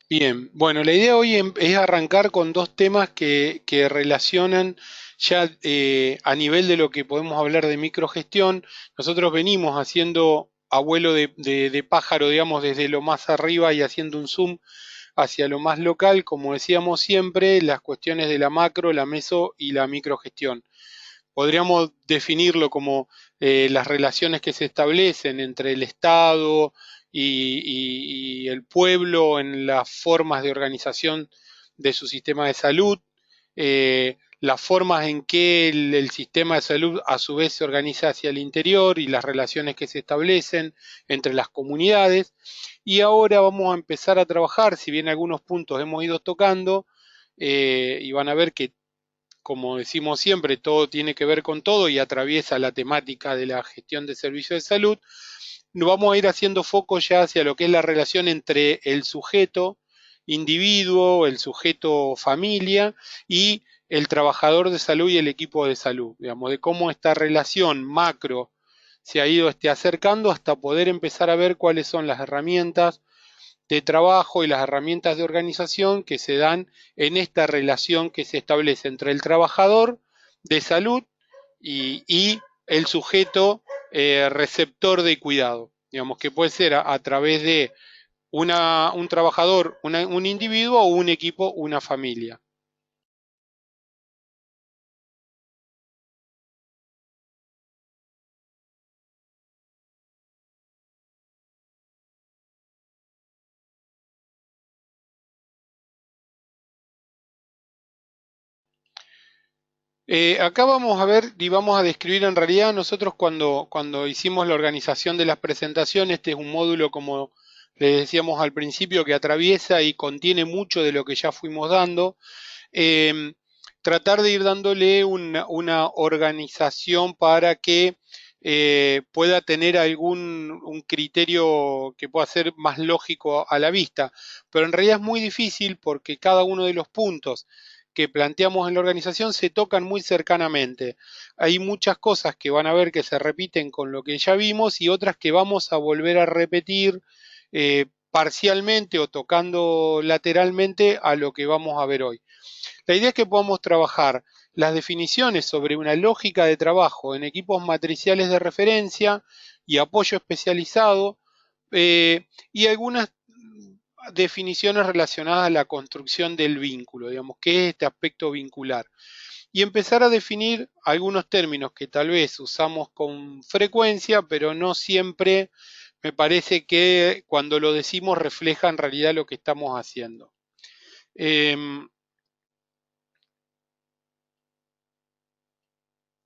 Bien, bueno, la idea hoy es arrancar con dos temas que relacionan ya a nivel de lo que podemos hablar de microgestión. Nosotros venimos haciendo abuelo de pájaro, digamos, desde lo más arriba y haciendo un zoom hacia lo más local, como decíamos siempre, las cuestiones de la macro, la meso y la microgestión. Podríamos definirlo como las relaciones que se establecen entre el Estado y el pueblo en las formas de organización de su sistema de salud, las formas en que el sistema de salud a su vez se organiza hacia el interior y las relaciones que se establecen entre las comunidades. Y ahora vamos a empezar a trabajar, si bien algunos puntos hemos ido tocando, y van a ver que como decimos siempre, todo tiene que ver con todo y atraviesa la temática de la gestión de servicios de salud, nos vamos a ir haciendo foco ya hacia lo que es la relación entre el sujeto individuo, el sujeto familia y el trabajador de salud y el equipo de salud, digamos, de cómo esta relación macro se ha ido acercando hasta poder empezar a ver cuáles son las herramientas de trabajo y las herramientas de organización que se dan en esta relación que se establece entre el trabajador de salud y el sujeto receptor de cuidado. Digamos que puede ser a través de un trabajador, un individuo o un equipo, una familia. Acá vamos a ver y vamos a describir en realidad nosotros cuando hicimos la organización de las presentaciones, este es un módulo como les decíamos al principio que atraviesa y contiene mucho de lo que ya fuimos dando. eh, Tratar de ir dándole una organización para que pueda tener algún un criterio que pueda ser más lógico a la vista. Pero en realidad es muy difícil porque cada uno de los puntos que planteamos en la organización se tocan muy cercanamente. Hay muchas cosas que van a ver que se repiten con lo que ya vimos y otras que vamos a volver a repetir parcialmente o tocando lateralmente a lo que vamos a ver hoy. La idea es que podamos trabajar las definiciones sobre una lógica de trabajo en equipos matriciales de referencia y apoyo especializado y algunas definiciones relacionadas a la construcción del vínculo, digamos, qué es este aspecto vincular. Y empezar a definir algunos términos que tal vez usamos con frecuencia, pero no siempre me parece que cuando lo decimos refleja en realidad lo que estamos haciendo. Eh,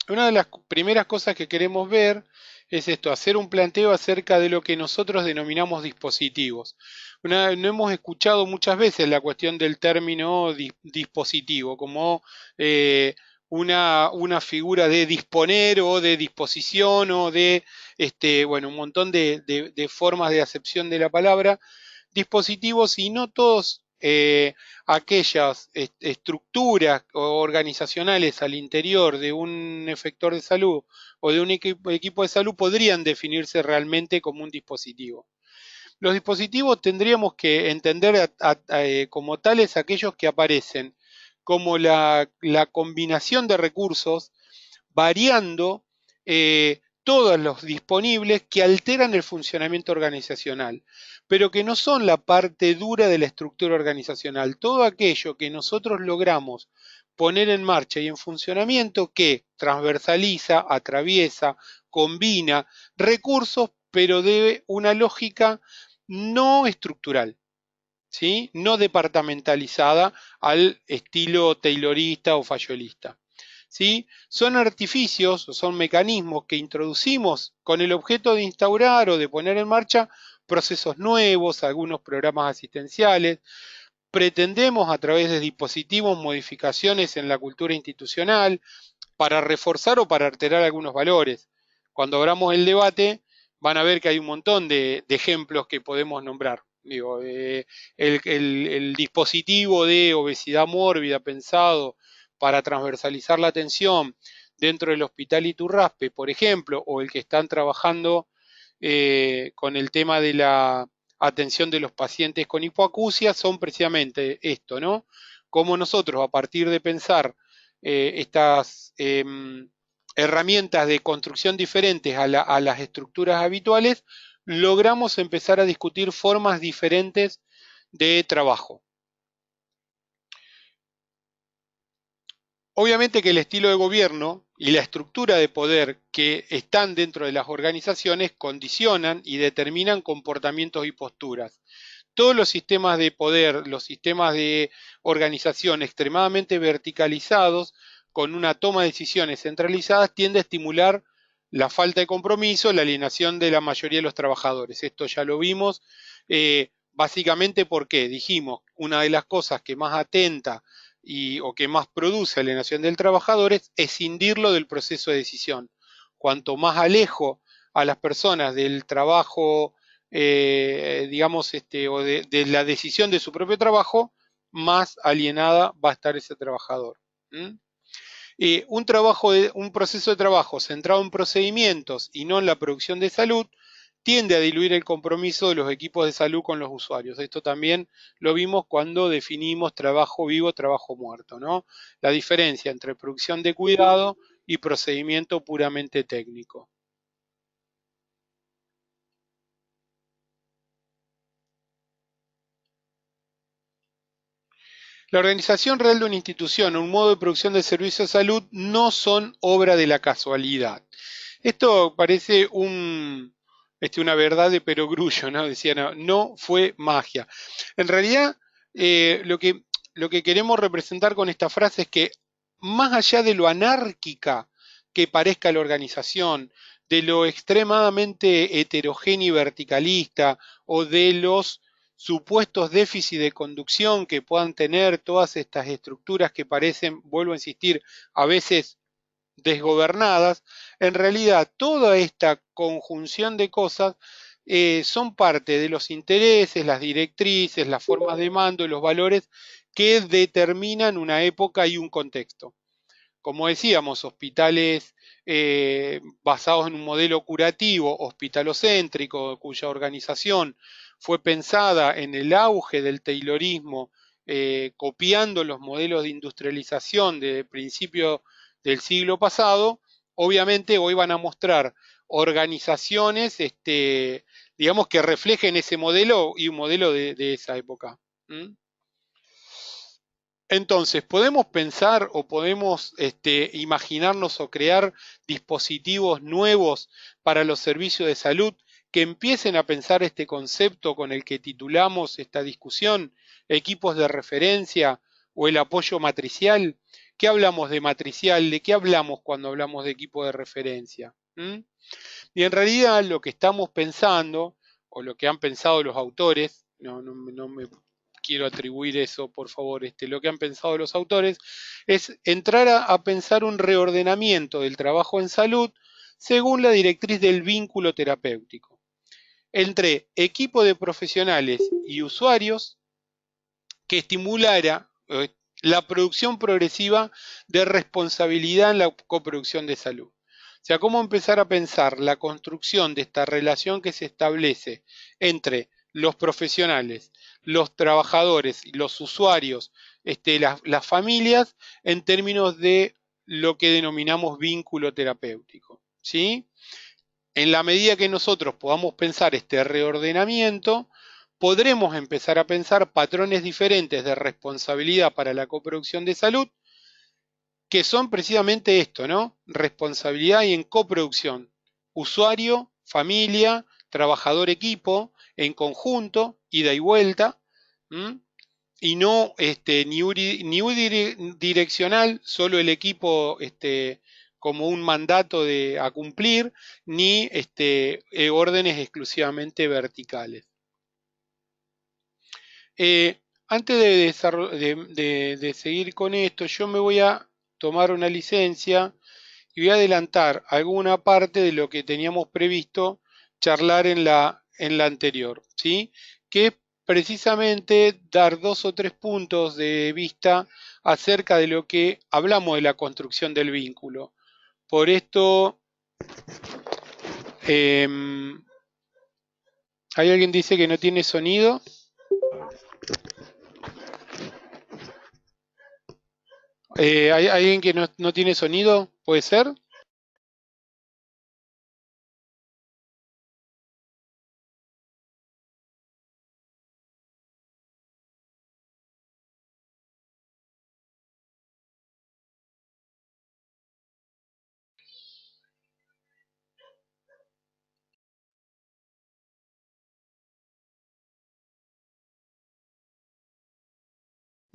una de las primeras cosas que queremos ver es esto, hacer un planteo acerca de lo que nosotros denominamos dispositivos. No hemos escuchado muchas veces la cuestión del término dispositivo como una figura de disponer o de disposición o de bueno, un montón de formas de acepción de la palabra dispositivos y no todos aquellas estructuras organizacionales al interior de un efector de salud o de un equipo de salud podrían definirse realmente como un dispositivo. Los dispositivos tendríamos que entender como tales aquellos que aparecen como la combinación de recursos variando todos los disponibles que alteran el funcionamiento organizacional, pero que no son la parte dura de la estructura organizacional. Todo aquello que nosotros logramos poner en marcha y en funcionamiento que transversaliza, atraviesa, combina recursos, pero de una lógica no estructural, ¿sí? No departamentalizada al estilo taylorista o fayolista. ¿Sí? Son artificios o son mecanismos que introducimos con el objeto de instaurar o de poner en marcha procesos nuevos, algunos programas asistenciales. Pretendemos a través de dispositivos modificaciones en la cultura institucional para reforzar o para alterar algunos valores. Cuando abramos el debate van a ver que hay un montón de ejemplos que podemos nombrar. Digo, el dispositivo de obesidad mórbida pensado para transversalizar la atención dentro del hospital Iturraspe, por ejemplo, o el que están trabajando con el tema de la atención de los pacientes con hipoacusia son precisamente esto, ¿no? Cómo nosotros, a partir de pensar estas herramientas de construcción diferentes a las estructuras habituales, logramos empezar a discutir formas diferentes de trabajo. Obviamente que el estilo de gobierno y la estructura de poder que están dentro de las organizaciones condicionan y determinan comportamientos y posturas. Todos los sistemas de poder, los sistemas de organización extremadamente verticalizados, con una toma de decisiones centralizadas, tiende a estimular la falta de compromiso, la alienación de la mayoría de los trabajadores. Esto ya lo vimos, básicamente porque dijimos, una de las cosas que más atenta o que más produce alienación del trabajador es escindirlo del proceso de decisión. Cuanto más alejo a las personas del trabajo, digamos, o de la decisión de su propio trabajo, más alienada va a estar ese trabajador. Un proceso de trabajo centrado en procedimientos y no en la producción de salud tiende a diluir el compromiso de los equipos de salud con los usuarios. Esto también lo vimos cuando definimos trabajo vivo, trabajo muerto, ¿no? La diferencia entre producción de cuidado y procedimiento puramente técnico. La organización real de una institución o un modo de producción de servicios de salud no son obra de la casualidad. Esto parece una verdad de perogrullo, ¿no? Decía, no, no fue magia. En realidad, lo que queremos representar con esta frase es que más allá de lo anárquica que parezca la organización, de lo extremadamente heterogéneo y verticalista, o de los supuestos déficits de conducción que puedan tener todas estas estructuras que parecen, vuelvo a insistir, a veces desgobernadas, en realidad toda esta conjunción de cosas son parte de los intereses, las directrices, las formas de mando y los valores que determinan una época y un contexto. Como decíamos, hospitales basados en un modelo curativo, hospitalocéntrico, cuya organización fue pensada en el auge del taylorismo, copiando los modelos de industrialización de principio del siglo pasado, obviamente hoy van a mostrar organizaciones, digamos, que reflejen ese modelo y un modelo de esa época. ¿Mm? Entonces, podemos pensar o podemos imaginarnos o crear dispositivos nuevos para los servicios de salud que empiecen a pensar este concepto con el que titulamos esta discusión, equipos de referencia o el apoyo matricial. ¿Qué hablamos de matricial? ¿De qué hablamos cuando hablamos de equipo de referencia? Y en realidad lo que estamos pensando, o lo que han pensado los autores, no me quiero atribuir eso, por favor, lo que han pensado los autores, es entrar a pensar un reordenamiento del trabajo en salud según la directriz del vínculo terapéutico entre equipo de profesionales y usuarios que estimulara la producción progresiva de responsabilidad en la coproducción de salud. O sea, cómo empezar a pensar la construcción de esta relación que se establece entre los profesionales, los trabajadores, los usuarios, las familias, en términos de lo que denominamos vínculo terapéutico. ¿Sí? En la medida que nosotros podamos pensar este reordenamiento, podremos empezar a pensar patrones diferentes de responsabilidad para la coproducción de salud, que son precisamente esto, ¿no? Responsabilidad y en coproducción. Usuario, familia, trabajador, equipo, en conjunto, ida y vuelta, ¿m? Y no ni unidireccional, solo el equipo como un mandato a cumplir, ni órdenes exclusivamente verticales. Antes de seguir con esto, yo me voy a tomar una licencia y voy a adelantar alguna parte de lo que teníamos previsto charlar en la anterior, ¿sí? Que es precisamente dar 2 o 3 puntos de vista acerca de lo que hablamos de la construcción del vínculo. Por esto, Hay alguien que dice que no tiene sonido. ¿Hay alguien que no tiene sonido? ¿Puede ser?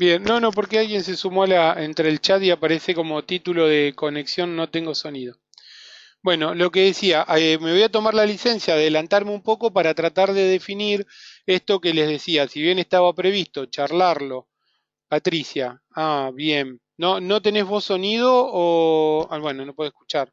Bien, no, porque alguien se sumó entre el chat y aparece como título de conexión no tengo sonido. Bueno, lo que decía, me voy a tomar la licencia, adelantarme un poco para tratar de definir esto que les decía. Si bien estaba previsto charlarlo, Patricia, bien. ¿No tenés vos sonido o...? Bueno, no puedo escuchar.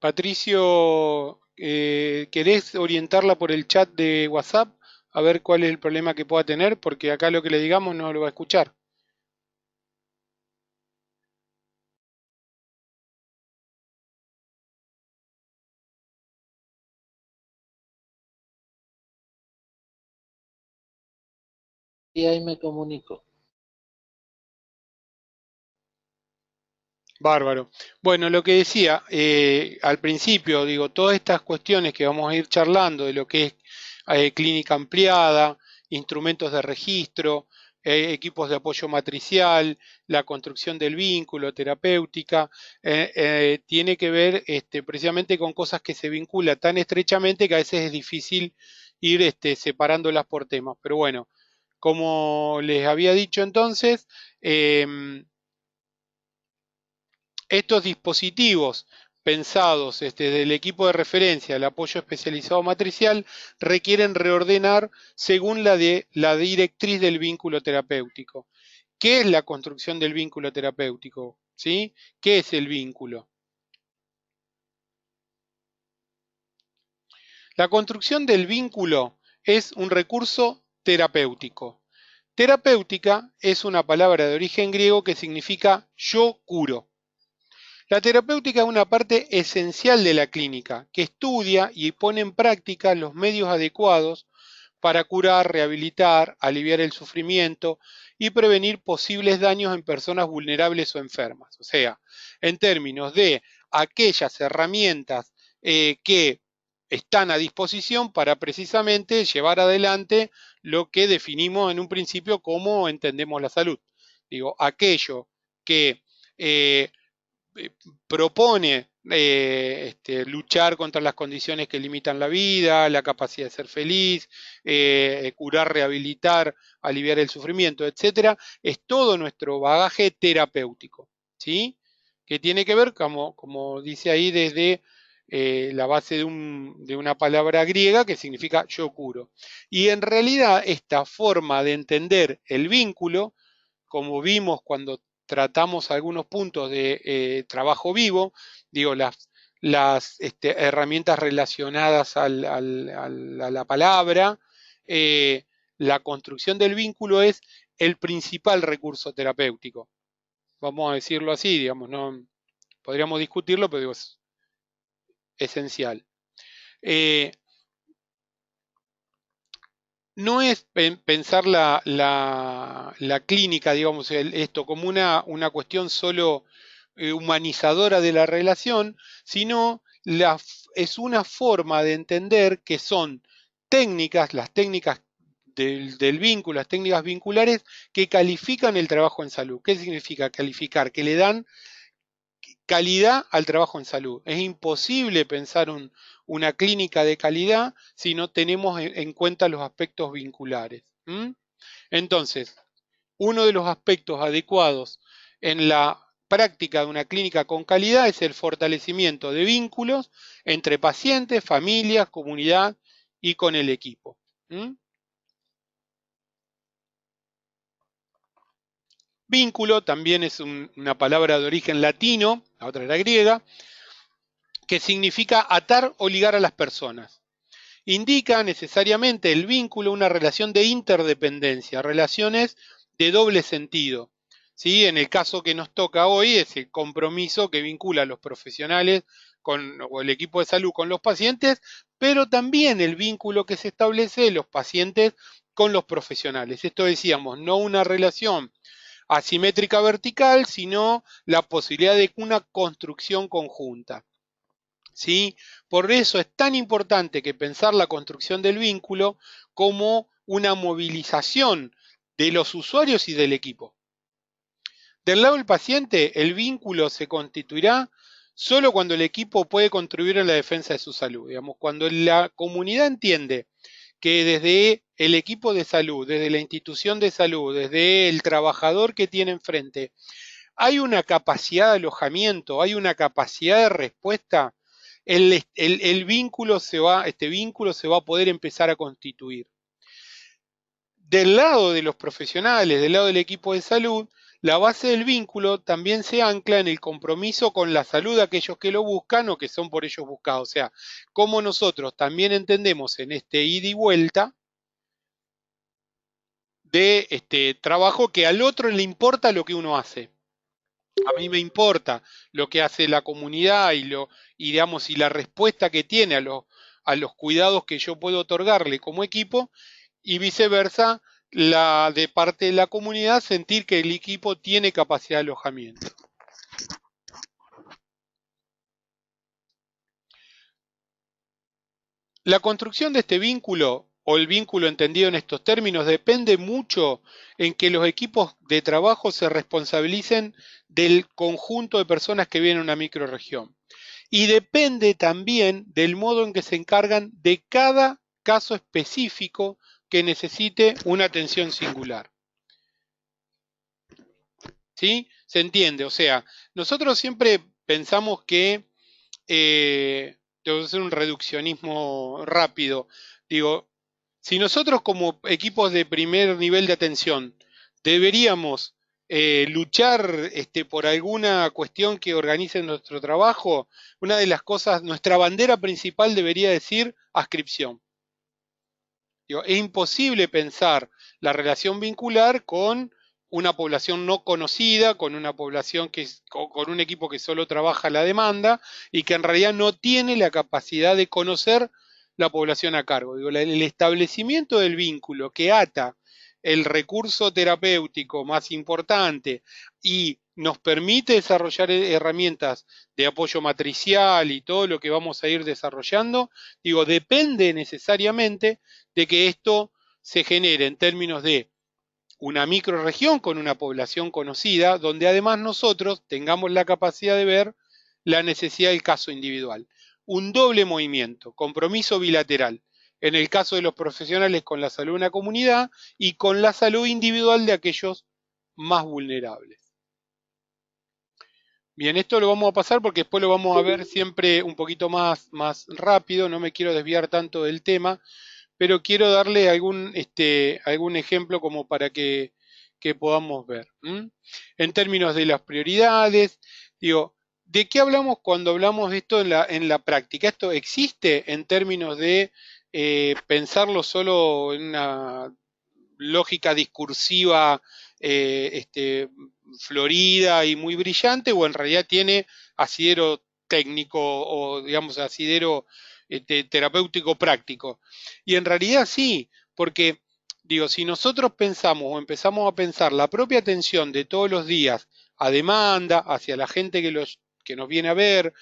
Patricio, ¿querés orientarla por el chat de WhatsApp a ver cuál es el problema que pueda tener? Porque acá lo que le digamos no lo va a escuchar. Y ahí me comunico. Bárbaro. Bueno, lo que decía al principio, digo, todas estas cuestiones que vamos a ir charlando de lo que es clínica ampliada, instrumentos de registro, equipos de apoyo matricial, la construcción del vínculo, terapéutica, tiene que ver precisamente con cosas que se vinculan tan estrechamente que a veces es difícil ir separándolas por temas. Pero bueno, como les había dicho entonces, estos dispositivos pensados del equipo de referencia, el apoyo especializado matricial, requieren reordenar según la directriz del vínculo terapéutico. ¿Qué es la construcción del vínculo terapéutico? ¿Sí? ¿Qué es el vínculo? La construcción del vínculo es un recurso terapéutico. Terapéutica es una palabra de origen griego que significa yo curo. La terapéutica es una parte esencial de la clínica, que estudia y pone en práctica los medios adecuados para curar, rehabilitar, aliviar el sufrimiento y prevenir posibles daños en personas vulnerables o enfermas. O sea, en términos de aquellas herramientas que están a disposición para precisamente llevar adelante lo que definimos en un principio como entendemos la salud. Digo, aquello que eh, eh, propone luchar contra las condiciones que limitan la vida, la capacidad de ser feliz, curar, rehabilitar, aliviar el sufrimiento, etcétera, es todo nuestro bagaje terapéutico, ¿sí? Que tiene que ver, como dice ahí, desde la base de una palabra griega que significa yo curo. Y en realidad esta forma de entender el vínculo como vimos cuando tratamos algunos puntos de trabajo vivo, digo, las herramientas relacionadas a la palabra, eh, la construcción del vínculo es el principal recurso terapéutico. Vamos a decirlo así, digamos, no podríamos discutirlo, pero digo, es esencial. Eh, no es pensar la clínica, digamos, esto como una cuestión solo humanizadora de la relación, sino es una forma de entender que son técnicas, las técnicas del vínculo, las técnicas vinculares que califican el trabajo en salud. ¿Qué significa calificar? Que le dan calidad al trabajo en salud. Es imposible pensar una clínica de calidad si no tenemos en cuenta los aspectos vinculares. ¿Mm? Entonces, uno de los aspectos adecuados en la práctica de una clínica con calidad es el fortalecimiento de vínculos entre pacientes, familias, comunidad y con el equipo. ¿Mm? Vínculo también es una palabra de origen latino, la otra era griega, que significa atar o ligar a las personas. Indica necesariamente el vínculo una relación de interdependencia, relaciones de doble sentido. ¿Sí? En el caso que nos toca hoy es el compromiso que vincula a los profesionales o el equipo de salud con los pacientes, pero también el vínculo que se establece de los pacientes con los profesionales. Esto decíamos, no una relación asimétrica vertical, sino la posibilidad de una construcción conjunta. ¿Sí? Por eso es tan importante que pensar la construcción del vínculo como una movilización de los usuarios y del equipo. Del lado del paciente, el vínculo se constituirá solo cuando el equipo puede contribuir a la defensa de su salud. Digamos, cuando la comunidad entiende que desde el equipo de salud, desde la institución de salud, desde el trabajador que tiene enfrente, hay una capacidad de alojamiento, hay una capacidad de respuesta, el vínculo este vínculo se va a poder empezar a constituir. Del lado de los profesionales, del lado del equipo de salud, la base del vínculo también se ancla en el compromiso con la salud de aquellos que lo buscan o que son por ellos buscados. O sea, como nosotros también entendemos en este ida y vuelta de este trabajo que al otro le importa lo que uno hace. A mí me importa lo que hace la comunidad digamos, y la respuesta que tiene a los cuidados que yo puedo otorgarle como equipo, y viceversa, la de parte de la comunidad sentir que el equipo tiene capacidad de alojamiento. La construcción de este vínculo, o el vínculo entendido en estos términos, depende mucho en que los equipos de trabajo se responsabilicen del conjunto de personas que viven en una microrregión. Y depende también del modo en que se encargan de cada caso específico que necesite una atención singular. ¿Sí? ¿Se entiende? O sea, nosotros siempre pensamos que, debo hacer un reduccionismo rápido, digo, si nosotros como equipos de primer nivel de atención deberíamos luchar por alguna cuestión que organice nuestro trabajo, una de las cosas, nuestra bandera principal debería decir ascripción. Digo, es imposible pensar la relación vincular con una población no conocida, con una población con un equipo que solo trabaja la demanda y que en realidad no tiene la capacidad de conocer la población a cargo. Digo, el establecimiento del vínculo que ata el recurso terapéutico más importante y nos permite desarrollar herramientas de apoyo matricial y todo lo que vamos a ir desarrollando, digo, depende necesariamente de que esto se genere en términos de una microrregión con una población conocida, donde además nosotros tengamos la capacidad de ver la necesidad del caso individual. Un doble movimiento, compromiso bilateral, en el caso de los profesionales con la salud de una comunidad y con la salud individual de aquellos más vulnerables. Bien, esto lo vamos a pasar porque después lo vamos a ver siempre un poquito más rápido, no me quiero desviar tanto del tema, pero quiero darle algún ejemplo como para que podamos ver. En términos de las prioridades, digo, ¿de qué hablamos cuando hablamos de esto en la práctica? ¿Esto existe en términos de pensarlo solo en una lógica discursiva florida y muy brillante, o en realidad tiene asidero técnico o, digamos, asidero terapéutico práctico? Y en realidad sí, porque, digo, si nosotros pensamos o empezamos a pensar la propia atención de todos los días a demanda, hacia la gente que nos viene a ver,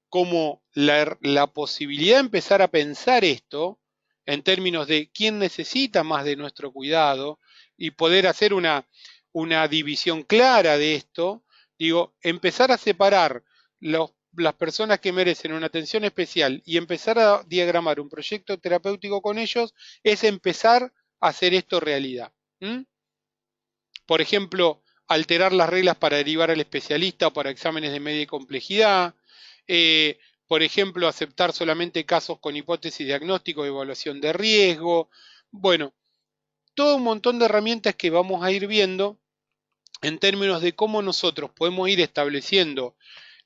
como la posibilidad de empezar a pensar esto en términos de quién necesita más de nuestro cuidado y poder hacer una división clara de esto, digo, empezar a separar las personas que merecen una atención especial y empezar a diagramar un proyecto terapéutico con ellos es empezar a hacer esto realidad. Por ejemplo, alterar las reglas para derivar al especialista o para exámenes de media complejidad, por ejemplo, aceptar solamente casos con hipótesis diagnóstico y evaluación de riesgo. Bueno, todo un montón de herramientas que vamos a ir viendo en términos de cómo nosotros podemos ir estableciendo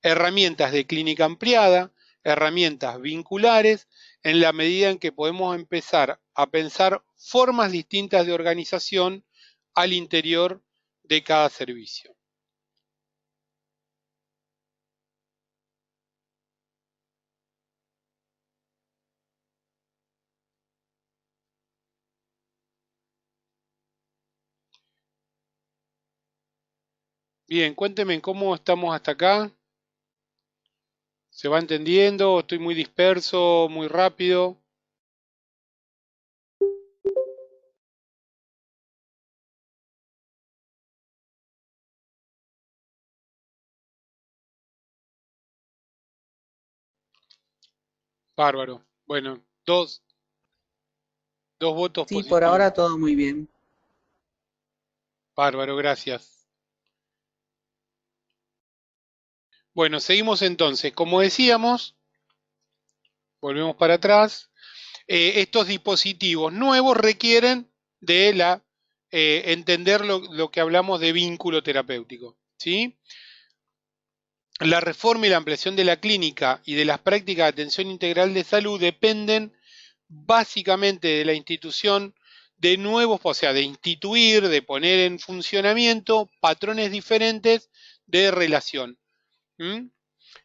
herramientas de clínica ampliada, herramientas vinculares, en la medida en que podemos empezar a pensar formas distintas de organización al interior de cada servicio. Bien, cuéntenme cómo estamos hasta acá. ¿Se va entendiendo? ¿Estoy muy disperso, muy rápido? Bárbaro. Bueno, dos votos Sí, por positivos. ahora todo muy bien. Bárbaro, gracias. Bueno, seguimos entonces. Como decíamos, volvemos para atrás. Estos dispositivos nuevos requieren de entender lo que hablamos de vínculo terapéutico, ¿sí? La reforma y la ampliación de la clínica y de las prácticas de atención integral de salud dependen básicamente de la institución de nuevos, o sea, de instituir, de poner en funcionamiento patrones diferentes de relación. ¿Mm?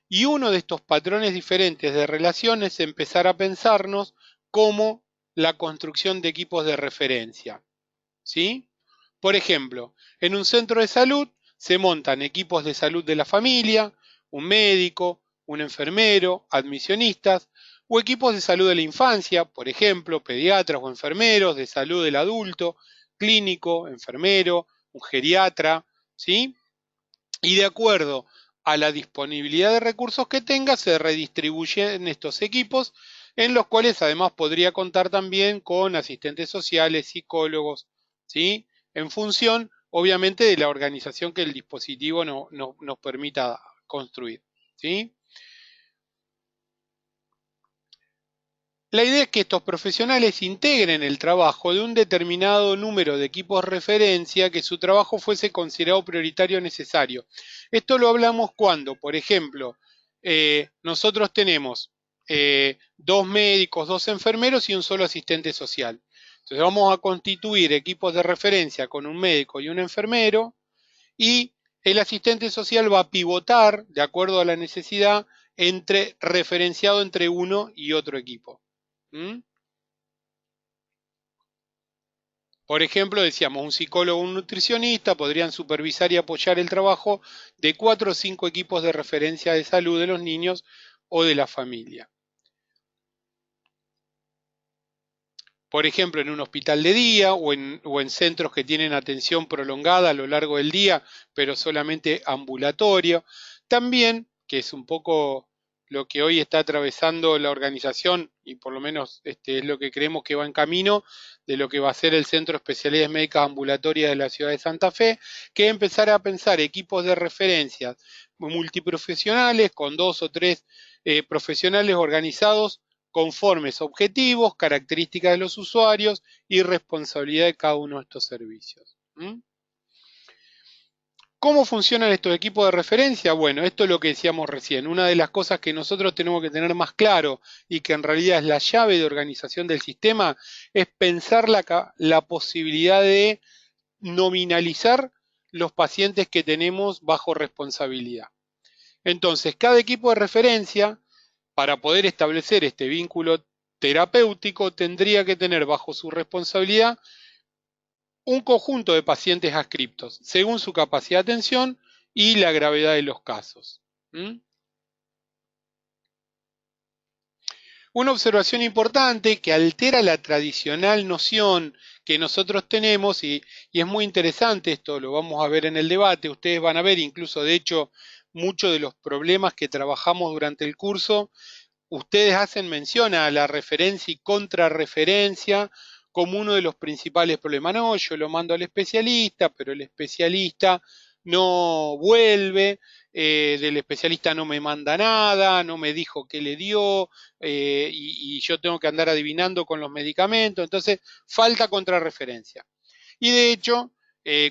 Y uno de estos patrones diferentes de relación es empezar a pensarnos como la construcción de equipos de referencia. ¿Sí? Por ejemplo, en un centro de salud se montan equipos de salud de la familia, un médico, un enfermero, admisionistas, o equipos de salud de la infancia, por ejemplo, pediatras o enfermeros, de salud del adulto, clínico, enfermero, un geriatra, ¿sí? Y de acuerdo a la disponibilidad de recursos que tenga, se redistribuyen estos equipos, en los cuales además podría contar también con asistentes sociales, psicólogos, ¿sí? En función, obviamente, de la organización que el dispositivo nos permita construir, ¿sí? La idea es que estos profesionales integren el trabajo de un determinado número de equipos referencia que su trabajo fuese considerado prioritario o necesario. Esto lo hablamos cuando, por ejemplo, nosotros tenemos dos médicos, dos enfermeros y un solo asistente social. Entonces vamos a constituir equipos de referencia con un médico y un enfermero y el asistente social va a pivotar de acuerdo a la necesidad referenciado entre uno y otro equipo. ¿Mm? Por ejemplo, decíamos, un psicólogo o un nutricionista podrían supervisar y apoyar el trabajo de 4 o 5 equipos de referencia de salud de los niños o de la familia. Por ejemplo, en un hospital de día o en centros que tienen atención prolongada a lo largo del día, pero solamente ambulatorio. También, que es un poco lo que hoy está atravesando la organización, y por lo menos es lo que creemos que va en camino, de lo que va a ser el Centro de Especialidades Médicas Ambulatorias de la ciudad de Santa Fe, que empezar a pensar equipos de referencia multiprofesionales con 2 o 3 profesionales organizados conformes objetivos, características de los usuarios y responsabilidad de cada uno de estos servicios. ¿Mm? ¿Cómo funcionan estos equipos de referencia? Bueno, esto es lo que decíamos recién. Una de las cosas que nosotros tenemos que tener más claro y que en realidad es la llave de organización del sistema es pensar la posibilidad de nominalizar los pacientes que tenemos bajo responsabilidad. Entonces, cada equipo de referencia, para poder establecer este vínculo terapéutico, tendría que tener bajo su responsabilidad un conjunto de pacientes adscriptos, según su capacidad de atención y la gravedad de los casos. ¿Mm? Una observación importante que altera la tradicional noción que nosotros tenemos, y es muy interesante esto, lo vamos a ver en el debate, ustedes van a ver incluso, de hecho, muchos de los problemas que trabajamos durante el curso, ustedes hacen mención a la referencia y contrarreferencia como uno de los principales problemas. No, yo lo mando al especialista, pero el especialista no vuelve, del especialista no me manda nada, no me dijo qué le dio, y yo tengo que andar adivinando con los medicamentos, entonces falta contrarreferencia. Y de hecho,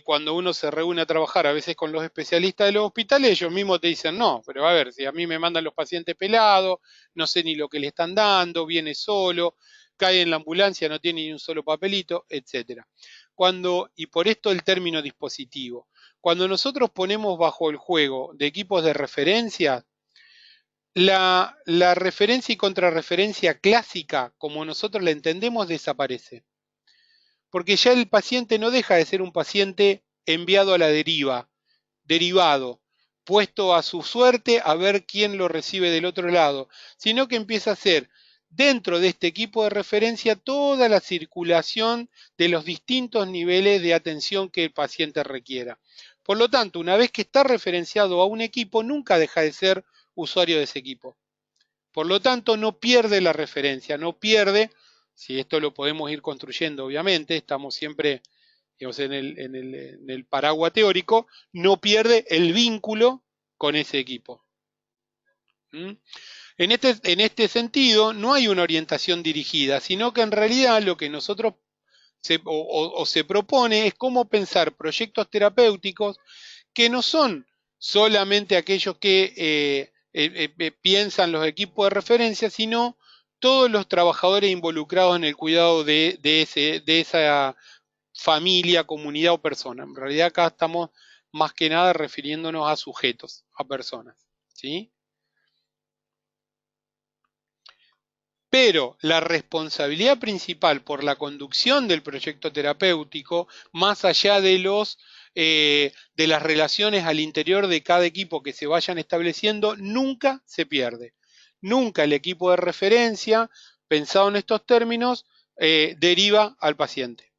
cuando uno se reúne a trabajar a veces con los especialistas de los hospitales, ellos mismos te dicen, no, pero a ver, si a mí me mandan los pacientes pelados, no sé ni lo que le están dando, viene solo, cae en la ambulancia, no tiene ni un solo papelito, etcétera. Y por esto el término dispositivo. Cuando nosotros ponemos bajo el juego de equipos de referencia, la referencia y contrarreferencia clásica, como nosotros la entendemos, desaparece. Porque ya el paciente no deja de ser un paciente enviado a la deriva, derivado, puesto a su suerte a ver quién lo recibe del otro lado, sino que empieza a ser dentro de este equipo de referencia toda la circulación de los distintos niveles de atención que el paciente requiera. Por lo tanto, una vez que está referenciado a un equipo, nunca deja de ser usuario de ese equipo. Por lo tanto, no pierde la referencia, no pierde, si esto lo podemos ir construyendo, obviamente, estamos siempre, digamos, en el paraguas teórico, no pierde el vínculo con ese equipo. ¿Mm? En este sentido, no hay una orientación dirigida, sino que en realidad lo que nosotros se propone es cómo pensar proyectos terapéuticos que no son solamente aquellos que piensan los equipos de referencia, sino todos los trabajadores involucrados en el cuidado de esa familia, comunidad o persona. En realidad acá estamos más que nada refiriéndonos a sujetos, a personas. ¿Sí? Pero la responsabilidad principal por la conducción del proyecto terapéutico, más allá de las relaciones al interior de cada equipo que se vayan estableciendo, nunca se pierde. Nunca el equipo de referencia, pensado en estos términos, deriva al paciente.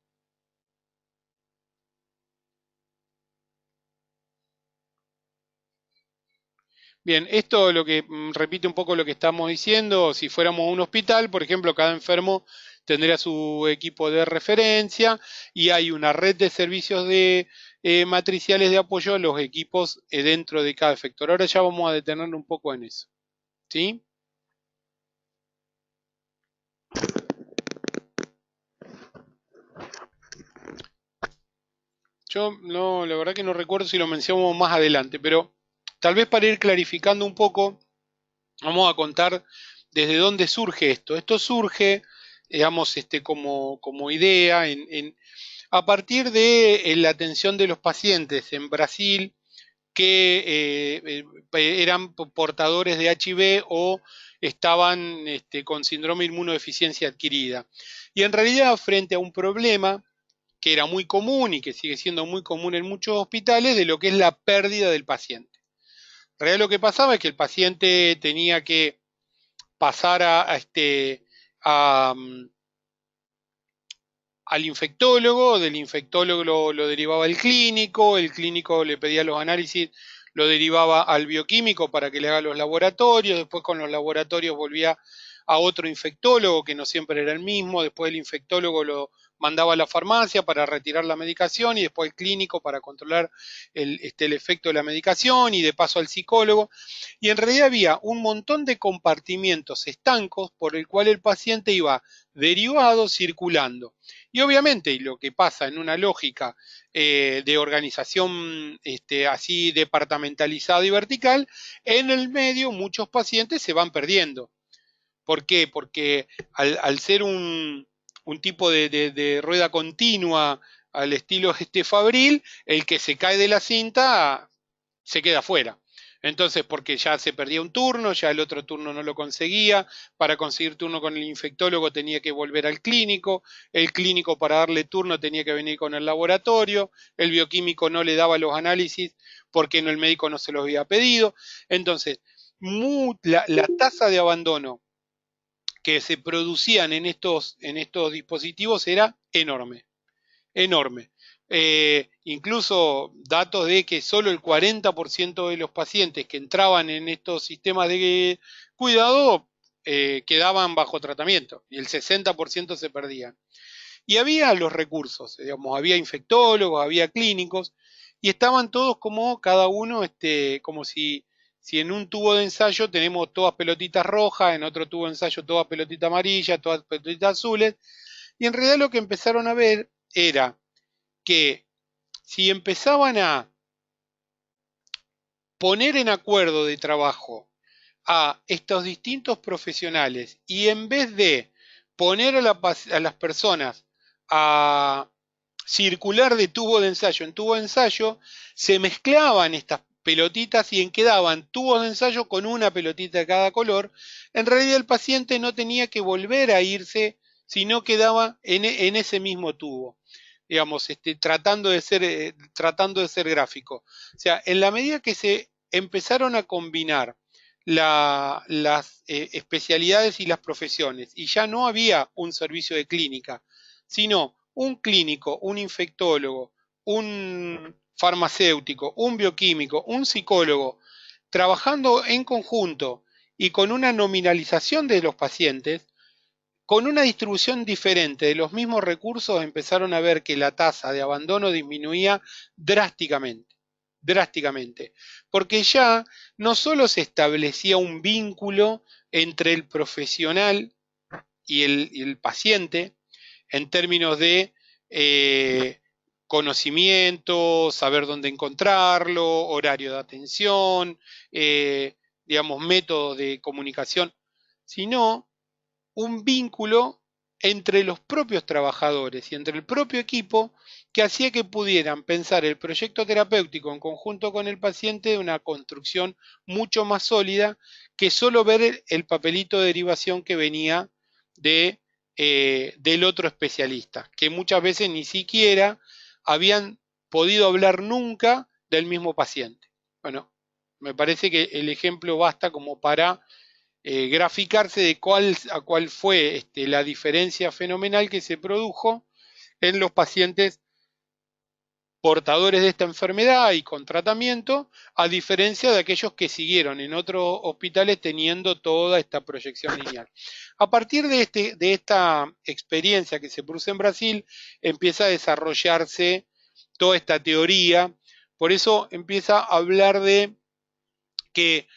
Bien, esto lo que repite un poco lo que estamos diciendo, si fuéramos a un hospital, por ejemplo, cada enfermo tendría su equipo de referencia y hay una red de servicios de matriciales de apoyo a los equipos dentro de cada efector. Ahora ya vamos a detenernos un poco en eso. ¿Sí? Yo no, la verdad que no recuerdo si lo mencionamos más adelante, pero tal vez para ir clarificando un poco, vamos a contar desde dónde surge esto. Esto surge, digamos, como idea a partir de la atención de los pacientes en Brasil que eran portadores de HIV o estaban con síndrome de inmunodeficiencia adquirida. Y en realidad, frente a un problema que era muy común y que sigue siendo muy común en muchos hospitales, de lo que es la pérdida del paciente. En realidad lo que pasaba es que el paciente tenía que pasar a, al infectólogo, del infectólogo lo derivaba al clínico, el clínico le pedía los análisis, lo derivaba al bioquímico para que le haga los laboratorios, después con los laboratorios volvía a otro infectólogo que no siempre era el mismo, después el infectólogo lo mandaba a la farmacia para retirar la medicación y después el clínico para controlar el efecto de la medicación y de paso al psicólogo. Y en realidad había un montón de compartimientos estancos por el cual el paciente iba derivado circulando. Y obviamente, y lo que pasa en una lógica de organización así departamentalizada y vertical, en el medio muchos pacientes se van perdiendo. ¿Por qué? Porque al ser un tipo de rueda continua al estilo Fabril, el que se cae de la cinta se queda fuera. Entonces, porque ya se perdía un turno, ya el otro turno no lo conseguía, para conseguir turno con el infectólogo tenía que volver al clínico, el clínico para darle turno tenía que venir con el laboratorio, el bioquímico no le daba los análisis porque el médico no se los había pedido. Entonces, la tasa de abandono que se producían en estos dispositivos era enorme, enorme. Incluso datos de que solo el 40% de los pacientes que entraban en estos sistemas de cuidado quedaban bajo tratamiento y el 60% se perdían. Y había los recursos, digamos, había infectólogos, había clínicos y estaban todos como cada uno, como si en un tubo de ensayo tenemos todas pelotitas rojas, en otro tubo de ensayo todas pelotitas amarillas, todas pelotitas azules, y en realidad lo que empezaron a ver era que si empezaban a poner en acuerdo de trabajo a estos distintos profesionales y en vez de poner a las personas a circular de tubo de ensayo en tubo de ensayo, se mezclaban estas pelotitas y en quedaban tubos de ensayo con una pelotita de cada color. En realidad el paciente no tenía que volver a irse, sino quedaba en ese mismo tubo, digamos, tratando de ser gráfico. O sea, en la medida que se empezaron a combinar las especialidades y las profesiones, y ya no había un servicio de clínica, sino un clínico, un infectólogo, un farmacéutico, un bioquímico, un psicólogo, trabajando en conjunto y con una nominalización de los pacientes, con una distribución diferente de los mismos recursos, empezaron a ver que la tasa de abandono disminuía drásticamente, drásticamente, porque ya no solo se establecía un vínculo entre el profesional y el paciente, en términos de eh, conocimiento, saber dónde encontrarlo, horario de atención, digamos, métodos de comunicación, sino un vínculo entre los propios trabajadores y entre el propio equipo que hacía que pudieran pensar el proyecto terapéutico en conjunto con el paciente de una construcción mucho más sólida que solo ver el papelito de derivación que venía del otro especialista, que muchas veces ni siquiera habían podido hablar nunca del mismo paciente. Bueno, me parece que el ejemplo basta como para graficarse de cuál fue la diferencia fenomenal que se produjo en los pacientes portadores de esta enfermedad y con tratamiento, a diferencia de aquellos que siguieron en otros hospitales teniendo toda esta proyección lineal. A partir de esta experiencia que se produce en Brasil, empieza a desarrollarse toda esta teoría, por eso empieza a hablar de que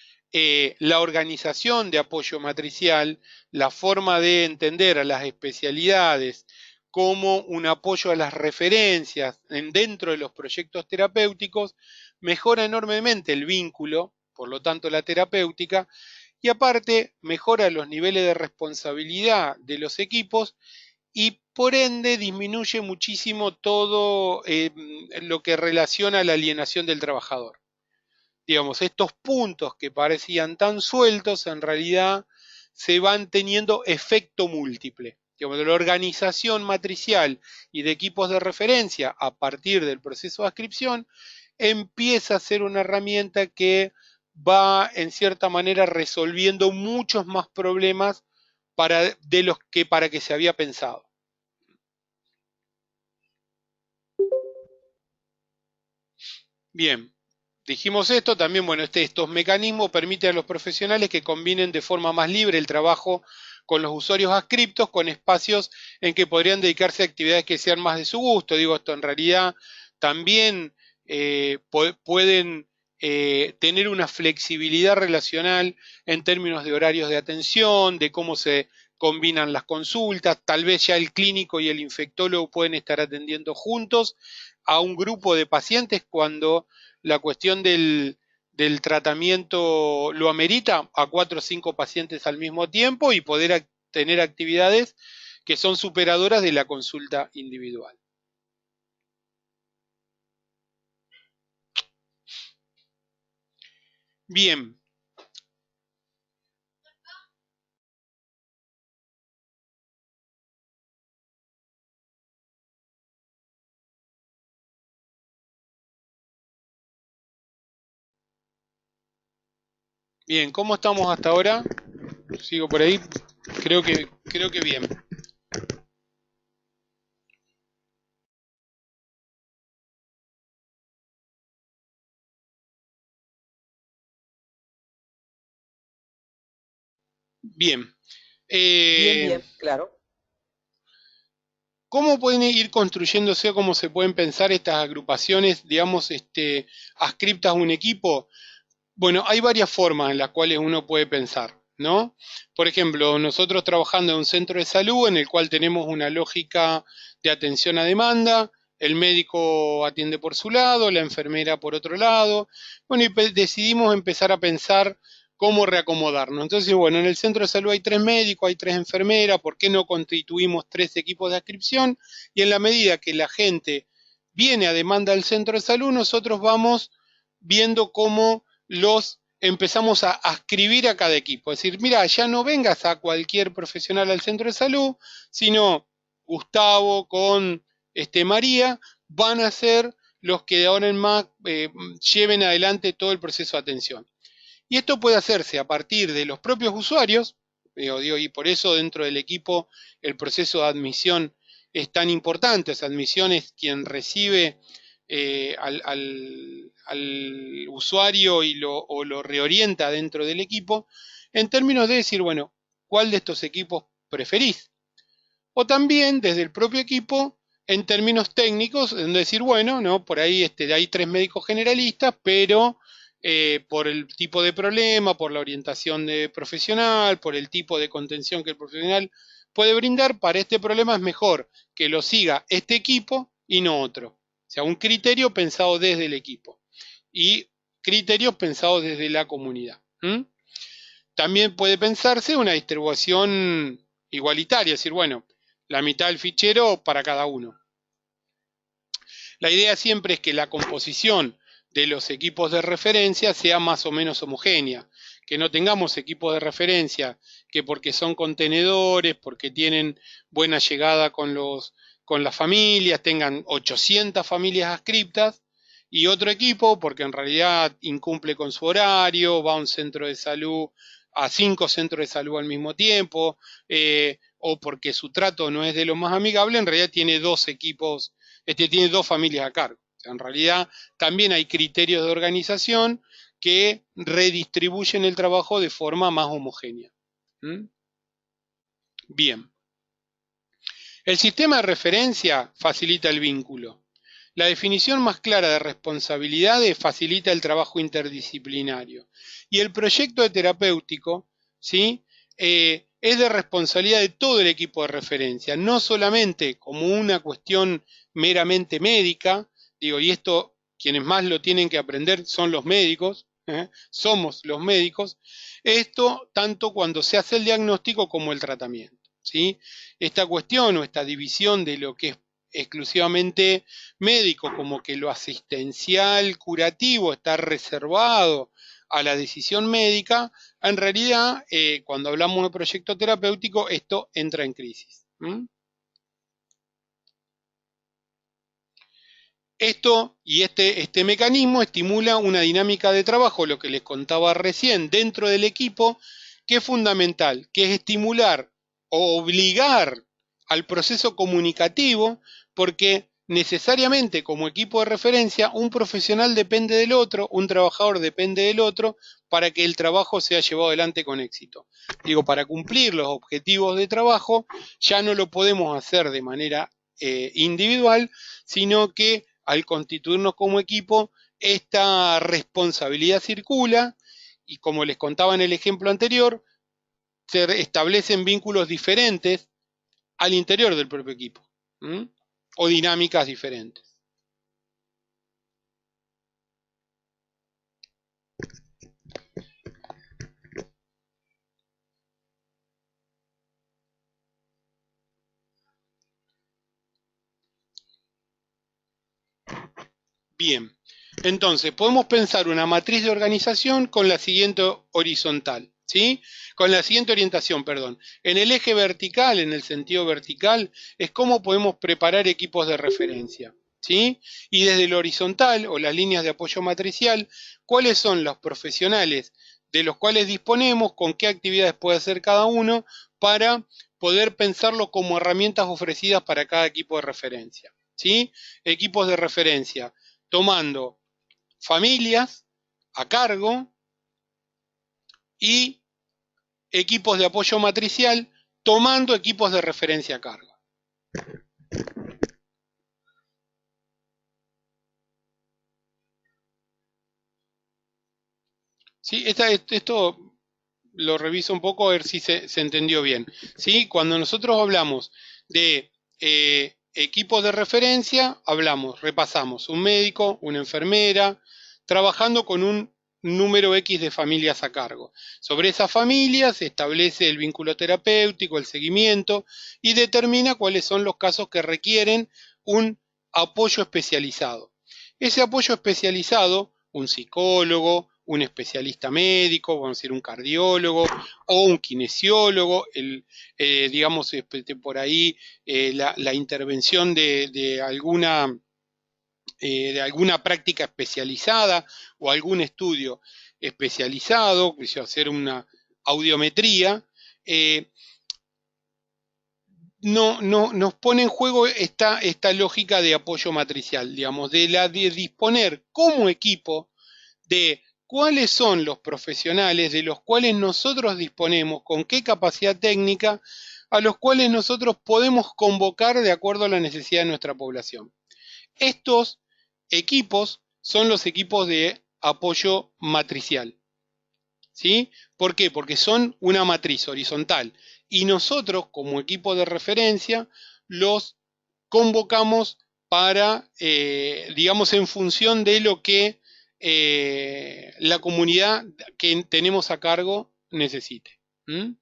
la organización de apoyo matricial, la forma de entender a las especialidades como un apoyo a las referencias dentro de los proyectos terapéuticos, mejora enormemente el vínculo, por lo tanto la terapéutica, y aparte mejora los niveles de responsabilidad de los equipos y por ende disminuye muchísimo todo lo que relaciona la alienación del trabajador. Digamos, estos puntos que parecían tan sueltos, en realidad se van teniendo efecto múltiple. Digamos, de la organización matricial y de equipos de referencia a partir del proceso de ascripción, empieza a ser una herramienta que va, en cierta manera, resolviendo muchos más problemas de los que para que se había pensado. Bien, dijimos esto, también, bueno, estos mecanismos permiten a los profesionales que combinen de forma más libre el trabajo con los usuarios adscriptos, con espacios en que podrían dedicarse a actividades que sean más de su gusto. Digo, esto en realidad también pueden tener una flexibilidad relacional en términos de horarios de atención, de cómo se combinan las consultas, tal vez ya el clínico y el infectólogo pueden estar atendiendo juntos a un grupo de pacientes cuando la cuestión del tratamiento lo amerita, a 4 o 5 pacientes al mismo tiempo y poder tener actividades que son superadoras de la consulta individual. Bien, bien, ¿cómo estamos hasta ahora? Sigo por ahí, creo que bien. Bien. Bien, Eh, bien, claro. ¿Cómo pueden ir construyéndose o cómo se pueden pensar estas agrupaciones, digamos, adscriptas a un equipo? Bueno, hay varias formas en las cuales uno puede pensar, ¿no? Por ejemplo, nosotros trabajando en un centro de salud en el cual tenemos una lógica de atención a demanda, el médico atiende por su lado, la enfermera por otro lado, bueno, y decidimos empezar a pensar cómo reacomodarnos. Entonces, bueno, en el centro de salud hay 3 médicos, hay 3 enfermeras, ¿por qué no constituimos 3 equipos de adscripción? Y en la medida que la gente viene a demanda del centro de salud, nosotros vamos viendo cómo los empezamos a adscribir a cada equipo. Es decir, mira, ya no vengas a cualquier profesional al centro de salud, sino Gustavo con María van a ser los que de ahora en más lleven adelante todo el proceso de atención. Y esto puede hacerse a partir de los propios usuarios, y por eso dentro del equipo el proceso de admisión es tan importante. Esa admisión es quien recibe al usuario o lo reorienta dentro del equipo, en términos de decir, bueno, ¿cuál de estos equipos preferís? O también desde el propio equipo, en términos técnicos, en decir, bueno, ¿no? Por ahí hay 3 médicos generalistas, pero por el tipo de problema, por la orientación de profesional, por el tipo de contención que el profesional puede brindar, para este problema es mejor que lo siga este equipo y no otro. O sea, un criterio pensado desde el equipo y criterios pensados desde la comunidad. También puede pensarse una distribución igualitaria, es decir, bueno, la mitad del fichero para cada uno. La idea siempre es que la composición de los equipos de referencia sea más o menos homogénea, que no tengamos equipos de referencia que porque son contenedores, porque tienen buena llegada con las familias, tengan 800 familias adscriptas, y otro equipo porque en realidad incumple con su horario, va a un centro de salud, a 5 centros de salud al mismo tiempo, o porque su trato no es de lo más amigable, en realidad tiene 2 equipos, tiene 2 familias a cargo. O sea, en realidad también hay criterios de organización que redistribuyen el trabajo de forma más homogénea. ¿Mm? Bien. El sistema de referencia facilita el vínculo. La definición más clara de responsabilidades facilita el trabajo interdisciplinario. Y el proyecto de terapéutico, ¿sí? Es de responsabilidad de todo el equipo de referencia, no solamente como una cuestión meramente médica, digo, y esto quienes más lo tienen que aprender son los médicos, somos los médicos, esto tanto cuando se hace el diagnóstico como el tratamiento, ¿sí? Esta cuestión o esta división de lo que es exclusivamente médico, como que lo asistencial curativo está reservado a la decisión médica, en realidad, cuando hablamos de proyecto terapéutico, esto entra en crisis. Esto y este mecanismo estimula una dinámica de trabajo, lo que les contaba recién, dentro del equipo, que es fundamental, que es estimular o obligar al proceso comunicativo, porque necesariamente como equipo de referencia, un profesional depende del otro, un trabajador depende del otro, para que el trabajo sea llevado adelante con éxito. Digo, para cumplir los objetivos de trabajo, ya no lo podemos hacer de manera individual, sino que al constituirnos como equipo, esta responsabilidad circula y como les contaba en el ejemplo anterior, se establecen vínculos diferentes al interior del propio equipo, ¿m? O dinámicas diferentes. Bien, entonces podemos pensar una matriz de organización con la siguiente horizontal, ¿sí? Con la siguiente orientación, perdón. En el eje vertical, en el sentido vertical, es cómo podemos preparar equipos de referencia, ¿sí? Y desde el horizontal o las líneas de apoyo matricial, ¿cuáles son los profesionales de los cuales disponemos, con qué actividades puede hacer cada uno para poder pensarlo como herramientas ofrecidas para cada equipo de referencia, ¿sí? Equipos de referencia tomando familias a cargo y equipos de apoyo matricial tomando equipos de referencia a cargo. Sí, esto lo reviso un poco a ver si se entendió bien. ¿Sí? Cuando nosotros hablamos de equipos de referencia, repasamos un médico, una enfermera, trabajando con un número X de familias a cargo. Sobre esas familias se establece el vínculo terapéutico, el seguimiento y determina cuáles son los casos que requieren un apoyo especializado. Ese apoyo especializado, un psicólogo, un especialista médico, vamos a decir un cardiólogo o un kinesiólogo, digamos por ahí la intervención de alguna práctica especializada o algún estudio especializado, hacer una audiometría, eh, nos pone en juego esta lógica de apoyo matricial, digamos, de disponer como equipo de cuáles son los profesionales de los cuales nosotros disponemos, con qué capacidad técnica, a los cuales nosotros podemos convocar de acuerdo a la necesidad de nuestra población. Estos equipos son los equipos de apoyo matricial. ¿Sí? ¿Por qué? Porque son una matriz horizontal y nosotros como equipo de referencia los convocamos para, digamos, en función de lo que la comunidad que tenemos a cargo necesite. ¿Mm?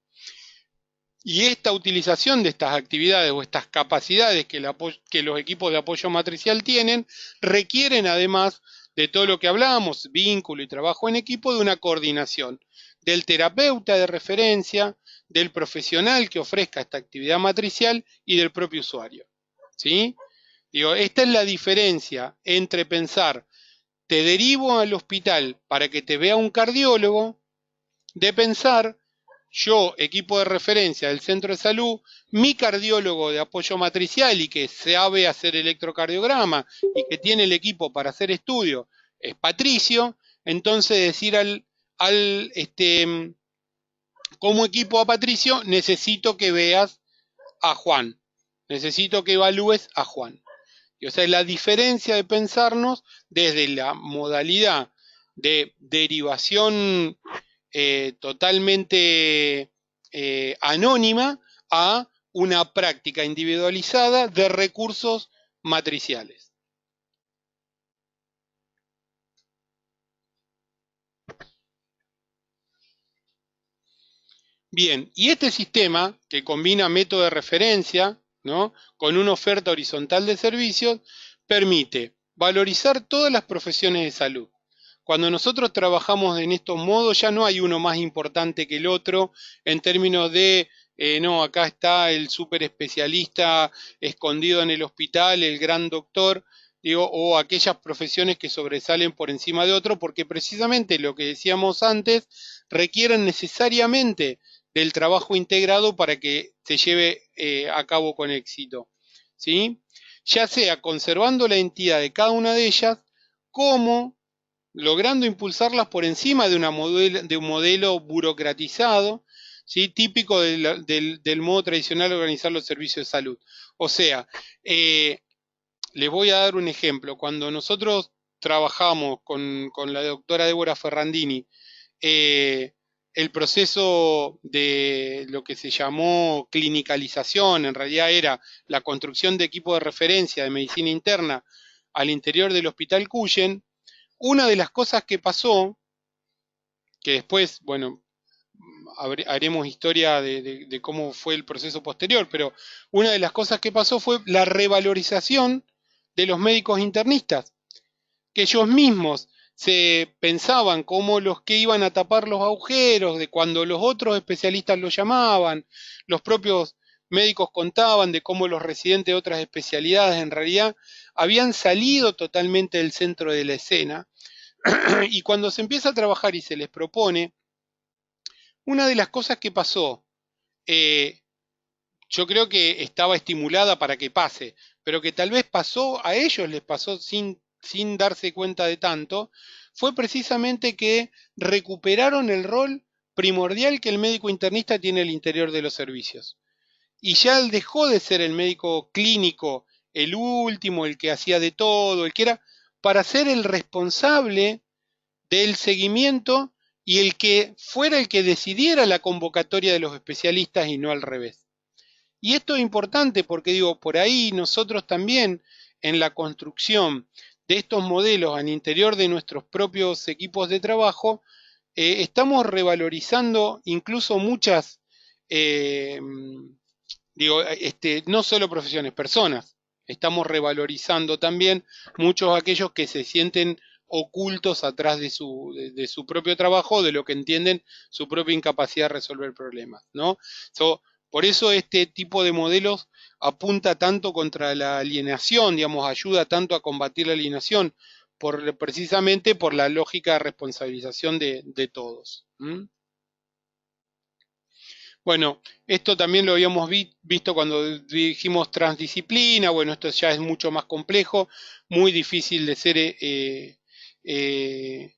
Y esta utilización de estas actividades o estas capacidades que los equipos de apoyo matricial tienen requieren además de todo lo que hablamos, vínculo y trabajo en equipo, de una coordinación del terapeuta de referencia, del profesional que ofrezca esta actividad matricial y del propio usuario. ¿Sí? Digo, esta es la diferencia entre pensar, te derivo al hospital para que te vea un cardiólogo, de pensar, yo, equipo de referencia del centro de salud, mi cardiólogo de apoyo matricial y que sabe hacer electrocardiograma y que tiene el equipo para hacer estudio, es Patricio, entonces decir como equipo a Patricio, necesito que veas a Juan, necesito que evalúes a Juan. Y, o sea, la diferencia de pensarnos desde la modalidad de derivación totalmente anónima a una práctica individualizada de recursos matriciales. Bien, y este sistema que combina método de referencia, ¿no?, con una oferta horizontal de servicios, permite valorizar todas las profesiones de salud. Cuando nosotros trabajamos en estos modos, ya no hay uno más importante que el otro en términos de, no, acá está el súper especialista escondido en el hospital, el gran doctor, digo, o aquellas profesiones que sobresalen por encima de otro, porque precisamente lo que decíamos antes, requieren necesariamente del trabajo integrado para que se lleve a cabo con éxito. ¿Sí? Ya sea conservando la entidad de cada una de ellas, como logrando impulsarlas por encima de un modelo burocratizado, ¿sí?, típico del modo tradicional de organizar los servicios de salud. O sea, les voy a dar un ejemplo. Cuando nosotros trabajamos con la doctora Débora Ferrandini, eh, el proceso de lo que se llamó clinicalización, en realidad era la construcción de equipos de referencia de medicina interna al interior del Hospital Cuyen, una de las cosas que pasó, que después, bueno, haremos historia de cómo fue el proceso posterior, pero una de las cosas que pasó fue la revalorización de los médicos internistas, que ellos mismos se pensaban como los que iban a tapar los agujeros, de cuando los otros especialistas lo llamaban, los propios médicos contaban de cómo los residentes de otras especialidades en realidad habían salido totalmente del centro de la escena. Y cuando se empieza a trabajar y se les propone, una de las cosas que pasó, eh, yo creo que estaba estimulada para que pase, pero que tal vez pasó, a ellos les pasó sin darse cuenta de tanto, fue precisamente que recuperaron el rol primordial que el médico internista tiene al interior de los servicios. Y ya él dejó de ser el médico clínico, el último, el que hacía de todo, el que era, para ser el responsable del seguimiento y el que fuera el que decidiera la convocatoria de los especialistas y no al revés. Y esto es importante porque digo, por ahí nosotros también en la construcción de estos modelos al interior de nuestros propios equipos de trabajo, estamos revalorizando incluso muchas, eh, no solo profesiones, personas. Estamos revalorizando también muchos aquellos que se sienten ocultos atrás de su propio trabajo, de lo que entienden su propia incapacidad de resolver problemas, ¿no? Por eso este tipo de modelos apunta tanto contra la alienación, digamos, ayuda tanto a combatir la alienación, precisamente por la lógica de responsabilización de todos. ¿Mm? Bueno, esto también lo habíamos visto cuando dijimos transdisciplina. Bueno, esto ya es mucho más complejo, muy difícil de ser eh,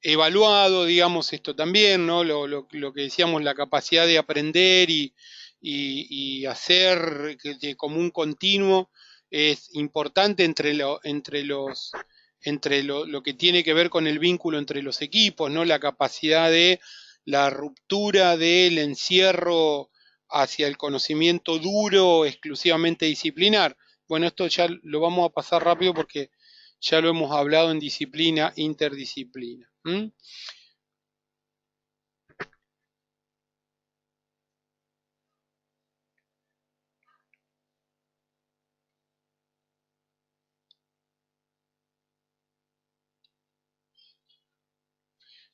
evaluado, digamos, esto también, ¿no? Lo que decíamos, la capacidad de aprender y hacer como un continuo es importante entre lo que tiene que ver con el vínculo entre los equipos, ¿no? La capacidad de la ruptura del encierro hacia el conocimiento duro, exclusivamente disciplinar. Bueno, esto ya lo vamos a pasar rápido porque ya lo hemos hablado en disciplina, interdisciplina. ¿Mm?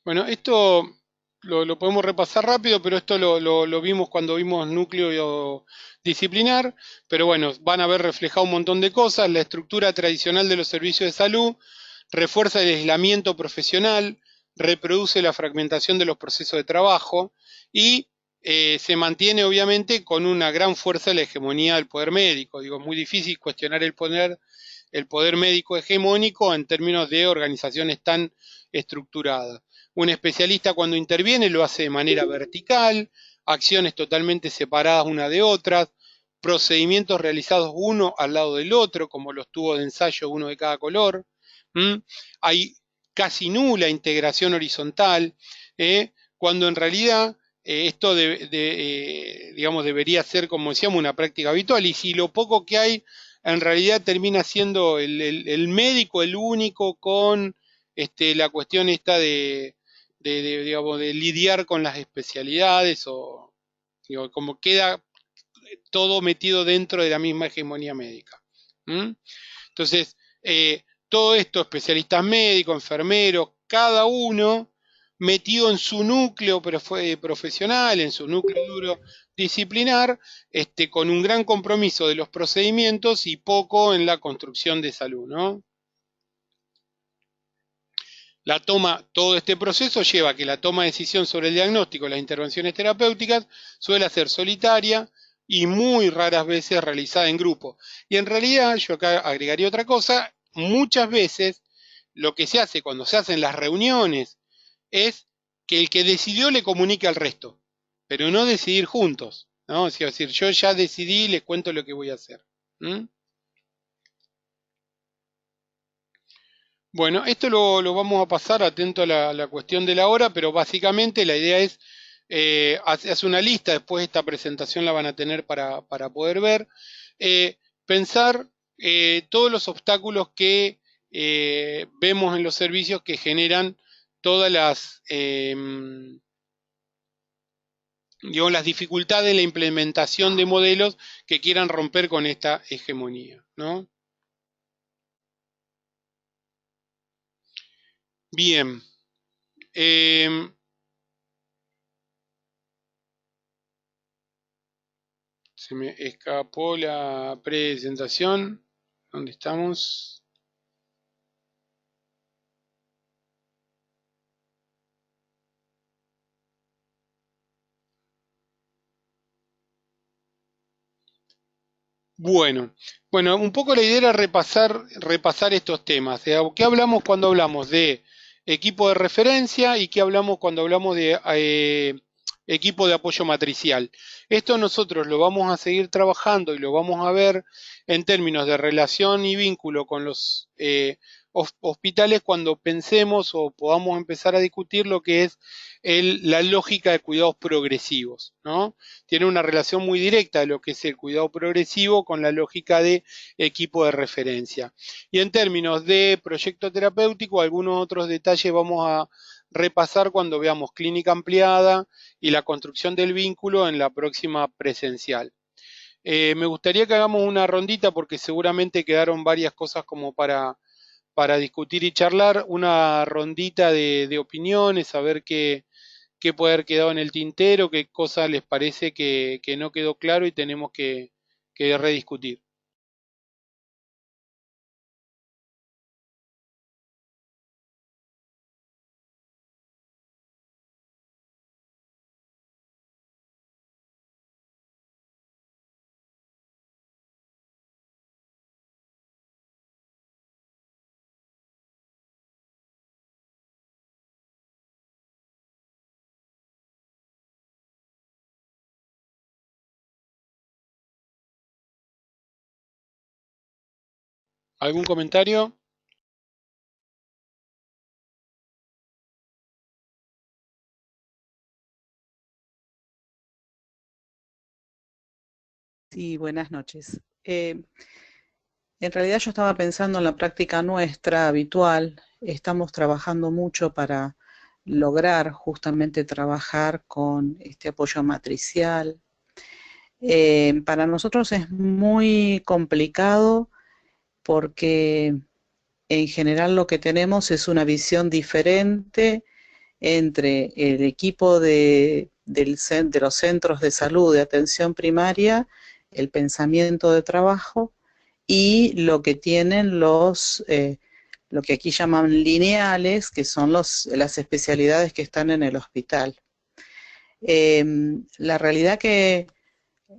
Bueno, esto lo podemos repasar rápido, pero esto lo vimos cuando vimos núcleo disciplinar, pero bueno, van a ver reflejado un montón de cosas. La estructura tradicional de los servicios de salud refuerza el aislamiento profesional, reproduce la fragmentación de los procesos de trabajo y se mantiene obviamente con una gran fuerza la hegemonía del poder médico. Digo, es muy difícil cuestionar el poder médico hegemónico en términos de organizaciones tan estructuradas. Un especialista cuando interviene lo hace de manera vertical, acciones totalmente separadas una de otras, procedimientos realizados uno al lado del otro, como los tubos de ensayo, uno de cada color. ¿Mm? Hay casi nula integración horizontal, cuando en realidad esto digamos, debería ser, como decíamos, una práctica habitual, y si lo poco que hay en realidad termina siendo el médico el único con la cuestión esta digamos, de lidiar con las especialidades, o digo, como queda todo metido dentro de la misma hegemonía médica. ¿Mm? Entonces, todo esto, especialistas médicos, enfermeros, cada uno metido en su núcleo profesional, en su núcleo duro disciplinar, con un gran compromiso de los procedimientos y poco en la construcción de salud, ¿no? Todo este proceso lleva a que la toma de decisión sobre el diagnóstico, las intervenciones terapéuticas, suele ser solitaria y muy raras veces realizada en grupo. Y en realidad, yo acá agregaría otra cosa, muchas veces lo que se hace cuando se hacen las reuniones es que el que decidió le comunique al resto, pero no decidir juntos, ¿no? Es decir, yo ya decidí y les cuento lo que voy a hacer. ¿Mm? Bueno, esto lo vamos a pasar atento a la cuestión de la hora, pero básicamente la idea es, hace una lista, después esta presentación la van a tener para poder ver, pensar todos los obstáculos que vemos en los servicios que generan todas digamos, las dificultades en la implementación de modelos que quieran romper con esta hegemonía, ¿no? Bien. em, Se me escapó la presentación. ¿Dónde estamos? Bueno, un poco la idea era repasar estos temas. ¿Qué hablamos cuando hablamos de equipo de referencia y qué hablamos cuando hablamos de equipo de apoyo matricial. Esto nosotros lo vamos a seguir trabajando y lo vamos a ver en términos de relación y vínculo con los hospitales cuando pensemos o podamos empezar a discutir lo que es la lógica de cuidados progresivos, ¿no? Tiene una relación muy directa de lo que es el cuidado progresivo con la lógica de equipo de referencia. Y en términos de proyecto terapéutico, algunos otros detalles vamos a repasar cuando veamos clínica ampliada y la construcción del vínculo en la próxima presencial. Me gustaría que hagamos una rondita porque seguramente quedaron varias cosas como para discutir y charlar, una rondita de opiniones, a ver qué puede haber quedado en el tintero, qué cosa les parece que no quedó claro y tenemos que rediscutir. ¿Algún comentario? Sí, buenas noches. En realidad yo estaba pensando en la práctica nuestra habitual. Estamos trabajando mucho para lograr justamente trabajar con este apoyo matricial. Para nosotros es muy complicado porque en general lo que tenemos es una visión diferente entre el equipo de los centros de salud de atención primaria, el pensamiento de trabajo y lo que tienen lo que aquí llaman lineales, que son las especialidades que están en el hospital. La realidad que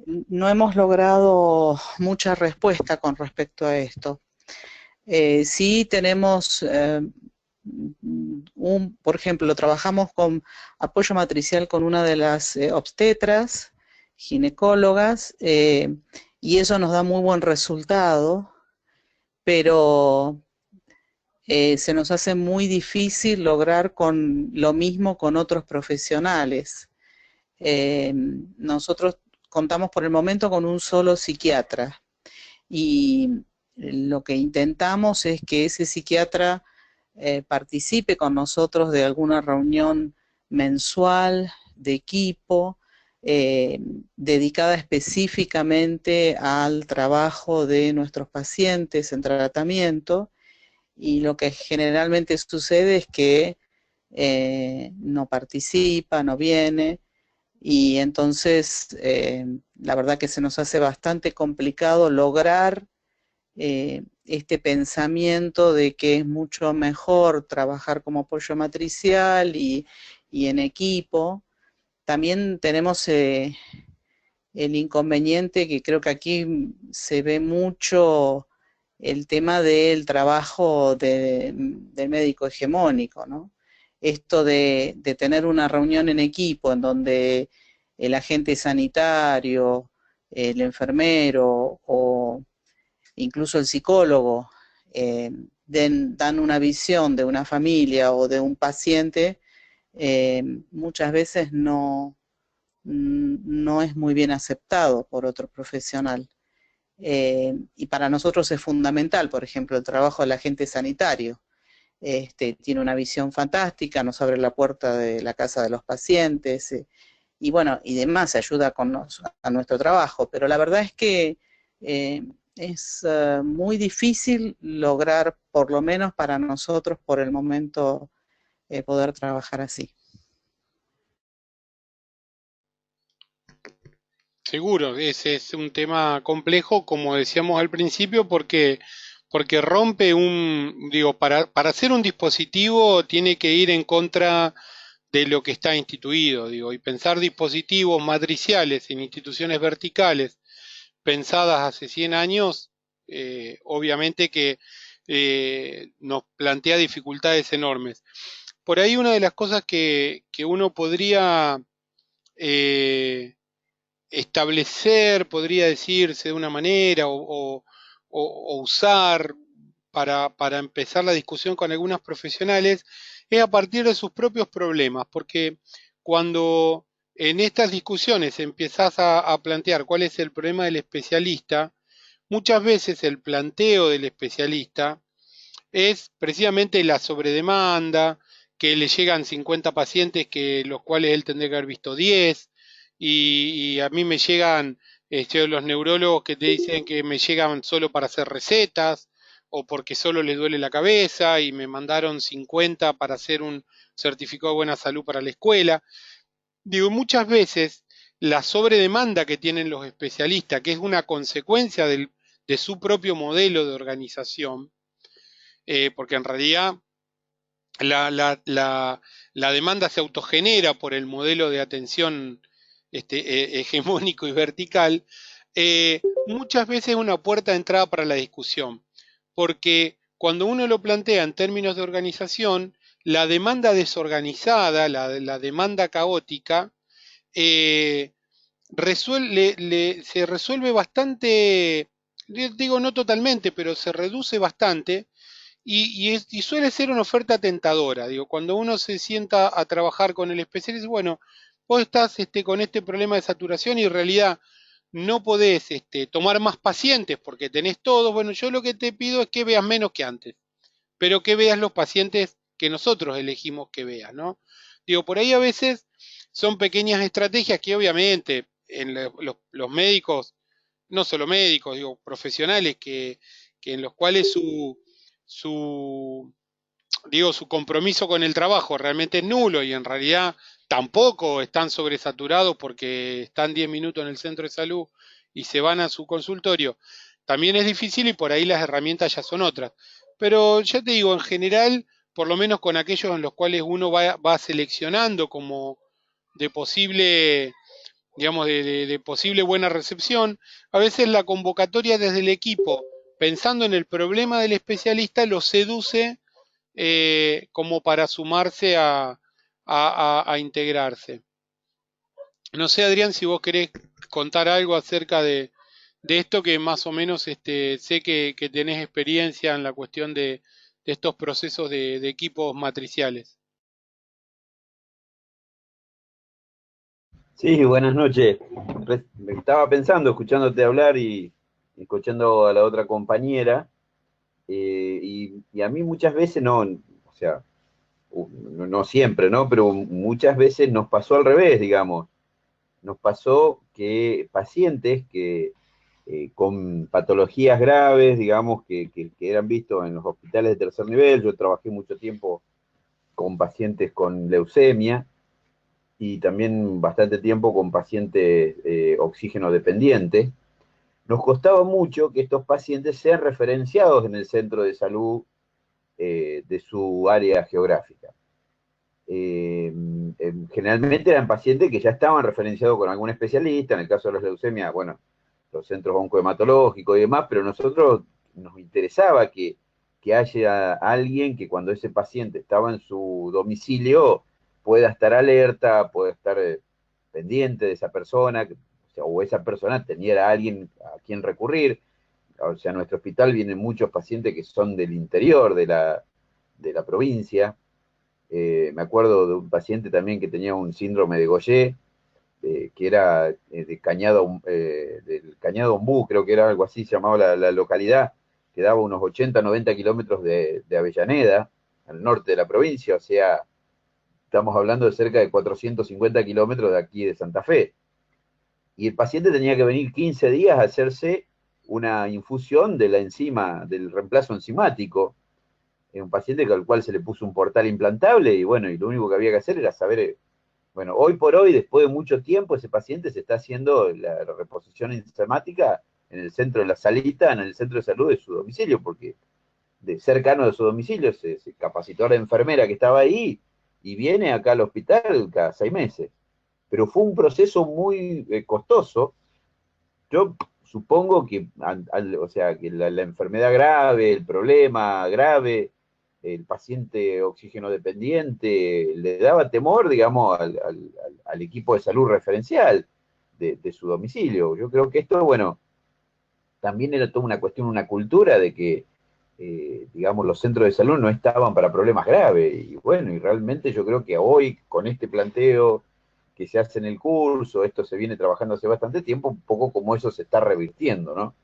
no hemos logrado mucha respuesta con respecto a esto. Sí tenemos, por ejemplo, trabajamos con apoyo matricial con una de las obstetras, ginecólogas, y eso nos da muy buen resultado, pero se nos hace muy difícil lograr con lo mismo con otros profesionales. Nosotros contamos por el momento con un solo psiquiatra y lo que intentamos es que ese psiquiatra participe con nosotros de alguna reunión mensual de equipo dedicada específicamente al trabajo de nuestros pacientes en tratamiento, y lo que generalmente sucede es que no participa, no viene, y entonces la verdad que se nos hace bastante complicado lograr este pensamiento de que es mucho mejor trabajar como apoyo matricial y en equipo. También tenemos el inconveniente que creo que aquí se ve mucho el tema del trabajo del médico hegemónico, ¿no? Esto de tener una reunión en equipo en donde el agente sanitario, el enfermero o incluso el psicólogo dan una visión de una familia o de un paciente, muchas veces no es muy bien aceptado por otro profesional. Y para nosotros es fundamental, por ejemplo, el trabajo del agente sanitario. Tiene una visión fantástica, nos abre la puerta de la casa de los pacientes, y bueno, y demás, ayuda a nuestro trabajo, pero la verdad es que es muy difícil lograr, por lo menos para nosotros, por el momento, poder trabajar así. Seguro, ese es un tema complejo, como decíamos al principio, porque rompe digo, para hacer un dispositivo tiene que ir en contra de lo que está instituido, digo, y pensar dispositivos matriciales en instituciones verticales pensadas hace 100 años, obviamente que nos plantea dificultades enormes. Por ahí una de las cosas que uno podría eh, establecer, podría decirse de una manera, o usar para empezar la discusión con algunos profesionales, es a partir de sus propios problemas, porque cuando en estas discusiones empezás a plantear cuál es el problema del especialista, muchas veces el planteo del especialista es precisamente la sobredemanda, que le llegan 50 pacientes que los cuales él tendría que haber visto 10, y a mí me llegan los neurólogos que te dicen que me llegan solo para hacer recetas o porque solo les duele la cabeza y me mandaron 50 para hacer un certificado de buena salud para la escuela. Digo, muchas veces la sobredemanda que tienen los especialistas, que es una consecuencia de su propio modelo de organización, porque en realidad la, la, la, la demanda se autogenera por el modelo de atención hegemónico y vertical, muchas veces es una puerta de entrada para la discusión, porque cuando uno lo plantea en términos de organización, la demanda desorganizada, la demanda caótica, eh, se resuelve bastante, digo no totalmente, pero se reduce bastante y suele ser una oferta tentadora. Digo, cuando uno se sienta a trabajar con el especialista, bueno, vos estás con este problema de saturación y en realidad no podés tomar más pacientes porque tenés todos. Bueno, yo lo que te pido es que veas menos que antes, pero que veas los pacientes que nosotros elegimos que veas, ¿no? Digo, por ahí a veces son pequeñas estrategias que obviamente en los médicos, no solo médicos, digo, profesionales que en los cuales su, su compromiso con el trabajo realmente es nulo y en realidad tampoco están sobresaturados porque están 10 minutos en el centro de salud y se van a su consultorio, también es difícil y por ahí las herramientas ya son otras. Pero ya te digo, en general, por lo menos con aquellos en los cuales uno va seleccionando como de posible, digamos, de posible buena recepción, a veces la convocatoria desde el equipo, pensando en el problema del especialista, lo seduce como para sumarse a integrarse. No sé, Adrián, si vos querés contar algo acerca de esto que más o menos sé que tenés experiencia en la cuestión de estos procesos de equipos matriciales. Sí, buenas noches. Estaba pensando, escuchándote hablar y escuchando a la otra compañera, y a mí muchas veces no, o sea, no siempre, ¿no? Pero muchas veces nos pasó al revés, digamos. Nos pasó que pacientes que con patologías graves, digamos, que eran vistos en los hospitales de tercer nivel, yo trabajé mucho tiempo con pacientes con leucemia, y también bastante tiempo con pacientes oxígeno dependientes, nos costaba mucho que estos pacientes sean referenciados en el centro de salud de su área geográfica. Generalmente eran pacientes que ya estaban referenciados con algún especialista, en el caso de los leucemias, bueno, los centros oncohematológicos y demás, pero a nosotros nos interesaba que haya alguien que cuando ese paciente estaba en su domicilio pueda estar alerta, pueda estar pendiente de esa persona, o esa persona tenía a alguien a quien recurrir. O sea, a nuestro hospital vienen muchos pacientes que son del interior de la provincia. Me acuerdo de un paciente también que tenía un síndrome de Gaucher, que era del Cañado Ombú, creo que era algo así, se llamaba la localidad, que daba unos 80, 90 kilómetros de Avellaneda, al norte de la provincia, o sea, estamos hablando de cerca de 450 kilómetros de aquí de Santa Fe. Y el paciente tenía que venir 15 días a hacerse una infusión de la enzima, del reemplazo enzimático, un paciente al cual se le puso un portal implantable y bueno, y lo único que había que hacer era saber, bueno, hoy por hoy, después de mucho tiempo, ese paciente se está haciendo la reposición enzimática en el centro de la salita, en el centro de salud de su domicilio, porque de cercano de su domicilio se capacitó a la enfermera que estaba ahí y viene acá al hospital cada 6 meses. Pero fue un proceso muy costoso. Yo supongo que, o sea, que la enfermedad grave, el problema grave, el paciente oxígeno dependiente, le daba temor, digamos, al equipo de salud referencial de su domicilio. Yo creo que esto, bueno, también era toda una cuestión, una cultura de que, digamos, los centros de salud no estaban para problemas graves. Y bueno, y realmente yo creo que hoy, con este planteo que se hace en el curso, esto se viene trabajando hace bastante tiempo, un poco como eso se está revirtiendo, ¿no?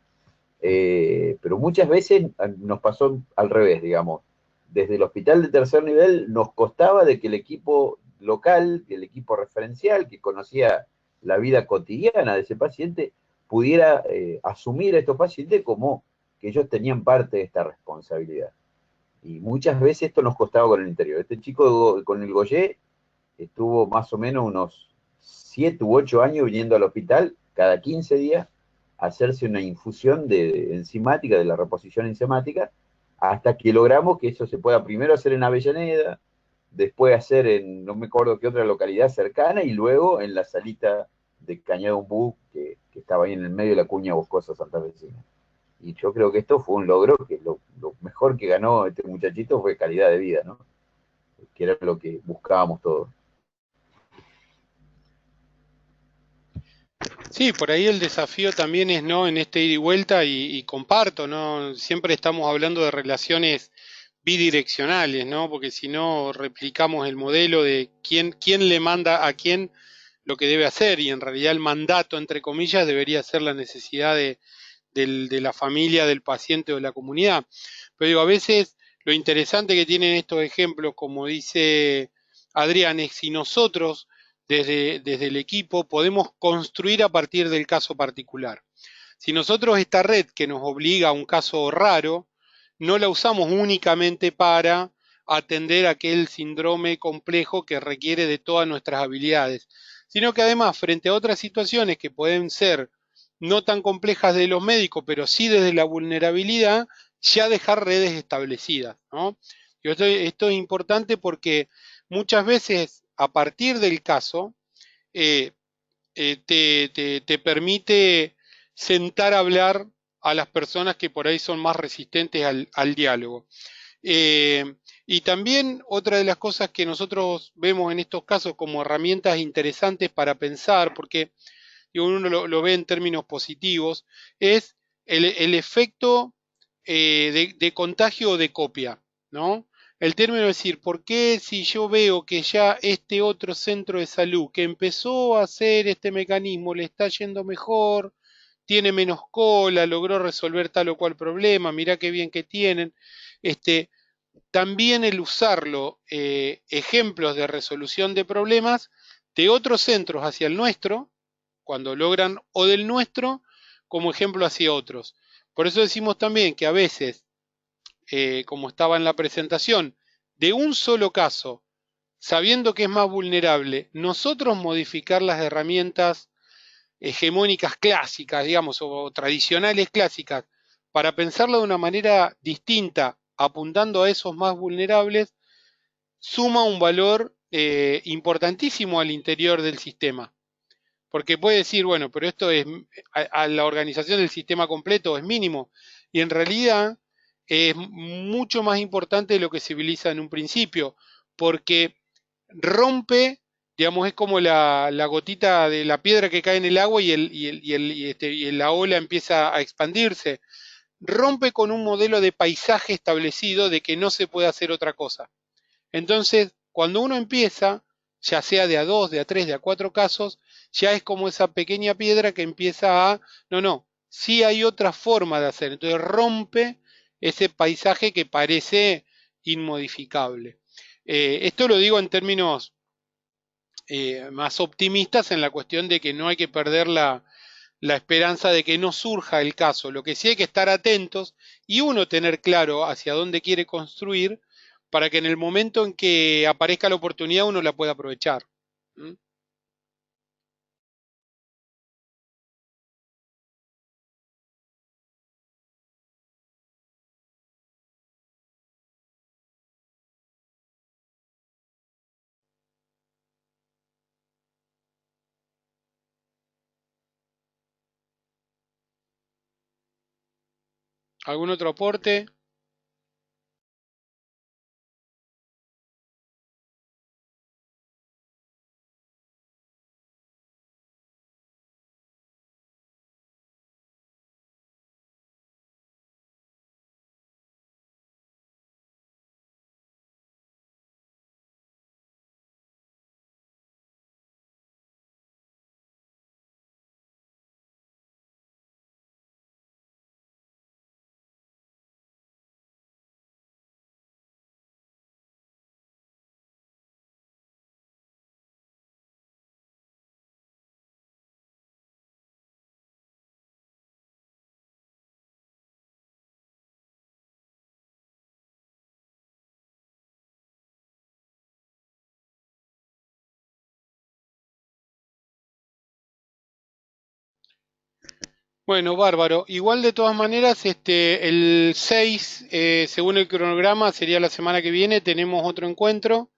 Pero muchas veces nos pasó al revés, digamos. Desde el hospital de tercer nivel nos costaba de que el equipo local, el equipo referencial, que conocía la vida cotidiana de ese paciente, pudiera asumir a estos pacientes como que ellos tenían parte de esta responsabilidad. Y muchas veces esto nos costaba con el interior. Este chico con el Goyé estuvo más o menos unos 7 u 8 años viniendo al hospital cada 15 días a hacerse una infusión de enzimática, de la reposición enzimática, hasta que logramos que eso se pueda primero hacer en Avellaneda, después hacer en no me acuerdo qué otra localidad cercana, y luego en la salita de Cañada Umbú, que estaba ahí en el medio de la cuña boscosa santafesina. Y yo creo que esto fue un logro, que lo mejor que ganó este muchachito fue calidad de vida, ¿no? Que era lo que buscábamos todos. Sí, por ahí el desafío también es, ¿no? En este ida y vuelta y comparto, ¿no? Siempre estamos hablando de relaciones bidireccionales, ¿no? Porque si no replicamos el modelo de quién le manda a quién lo que debe hacer y en realidad el mandato, entre comillas, debería ser la necesidad de la familia, del paciente o de la comunidad. Pero digo, a veces lo interesante que tienen estos ejemplos, como dice Adrián, es si nosotros desde el equipo podemos construir a partir del caso particular. Si nosotros esta red que nos obliga a un caso raro, no la usamos únicamente para atender aquel síndrome complejo que requiere de todas nuestras habilidades, sino que además frente a otras situaciones que pueden ser no tan complejas de los médicos, pero sí desde la vulnerabilidad, ya dejar redes establecidas, ¿no? Y esto es importante porque muchas veces a partir del caso eh, te permite sentar a hablar a las personas que por ahí son más resistentes al diálogo. Eh, y también otra de las cosas que nosotros vemos en estos casos como herramientas interesantes para pensar, porque digo, uno lo ve en términos positivos, es el efecto de contagio o de copia, ¿no? El término es decir, ¿por qué si yo veo que ya este otro centro de salud que empezó a hacer este mecanismo le está yendo mejor, tiene menos cola, logró resolver tal o cual problema, mirá qué bien que tienen, este, también el usarlo, ejemplos de resolución de problemas de otros centros hacia el nuestro, cuando logran, o del nuestro como ejemplo hacia otros. Por eso decimos también que a veces, como estaba en la presentación, de un solo caso, sabiendo que es más vulnerable, nosotros modificar las herramientas hegemónicas clásicas, digamos, o tradicionales clásicas, para pensarlo de una manera distinta, apuntando a esos más vulnerables, suma un valor importantísimo al interior del sistema. Porque puede decir, bueno, pero esto es a la organización del sistema completo es mínimo. Y en realidad es mucho más importante de lo que se civiliza en un principio, porque rompe, digamos, es como la gotita de la piedra que cae en el agua y la ola empieza a expandirse. Rompe con un modelo de paisaje establecido de que no se puede hacer otra cosa. Entonces, cuando uno empieza, ya sea de a dos, de a tres, de a cuatro casos, ya es como esa pequeña piedra que empieza a, no, no, sí hay otra forma de hacer. Entonces rompe ese paisaje que parece inmodificable. Esto lo digo en términos más optimistas en la cuestión de que no hay que perder la esperanza de que no surja el caso. Lo que sí hay que estar atentos y uno tener claro hacia dónde quiere construir para que en el momento en que aparezca la oportunidad uno la pueda aprovechar. ¿Mm? ¿Algún otro aporte? Bueno, bárbaro. Igual de todas maneras, el 6, según el cronograma, sería la semana que viene, tenemos otro encuentro.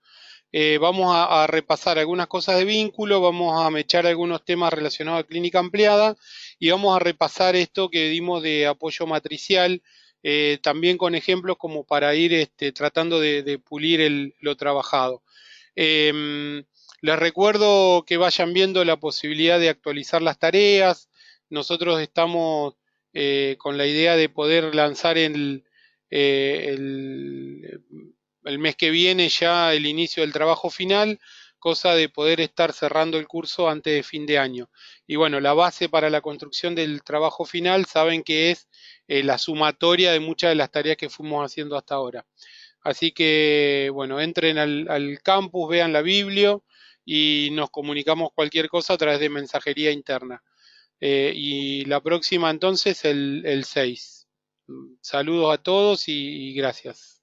Vamos a repasar algunas cosas de vínculo, vamos a mechar algunos temas relacionados a clínica ampliada y vamos a repasar esto que dimos de apoyo matricial, también con ejemplos como para ir tratando de pulir lo trabajado. Em, Les recuerdo que vayan viendo la posibilidad de actualizar las tareas. Nosotros estamos con la idea de poder lanzar eh, el, el mes que viene ya el inicio del trabajo final, cosa de poder estar cerrando el curso antes de fin de año. Y bueno, la base para la construcción del trabajo final saben que es la sumatoria de muchas de las tareas que fuimos haciendo hasta ahora. Así que, bueno, entren al campus, vean la Biblio y nos comunicamos cualquier cosa a través de mensajería interna. Y la próxima entonces el 6. Saludos a todos y gracias.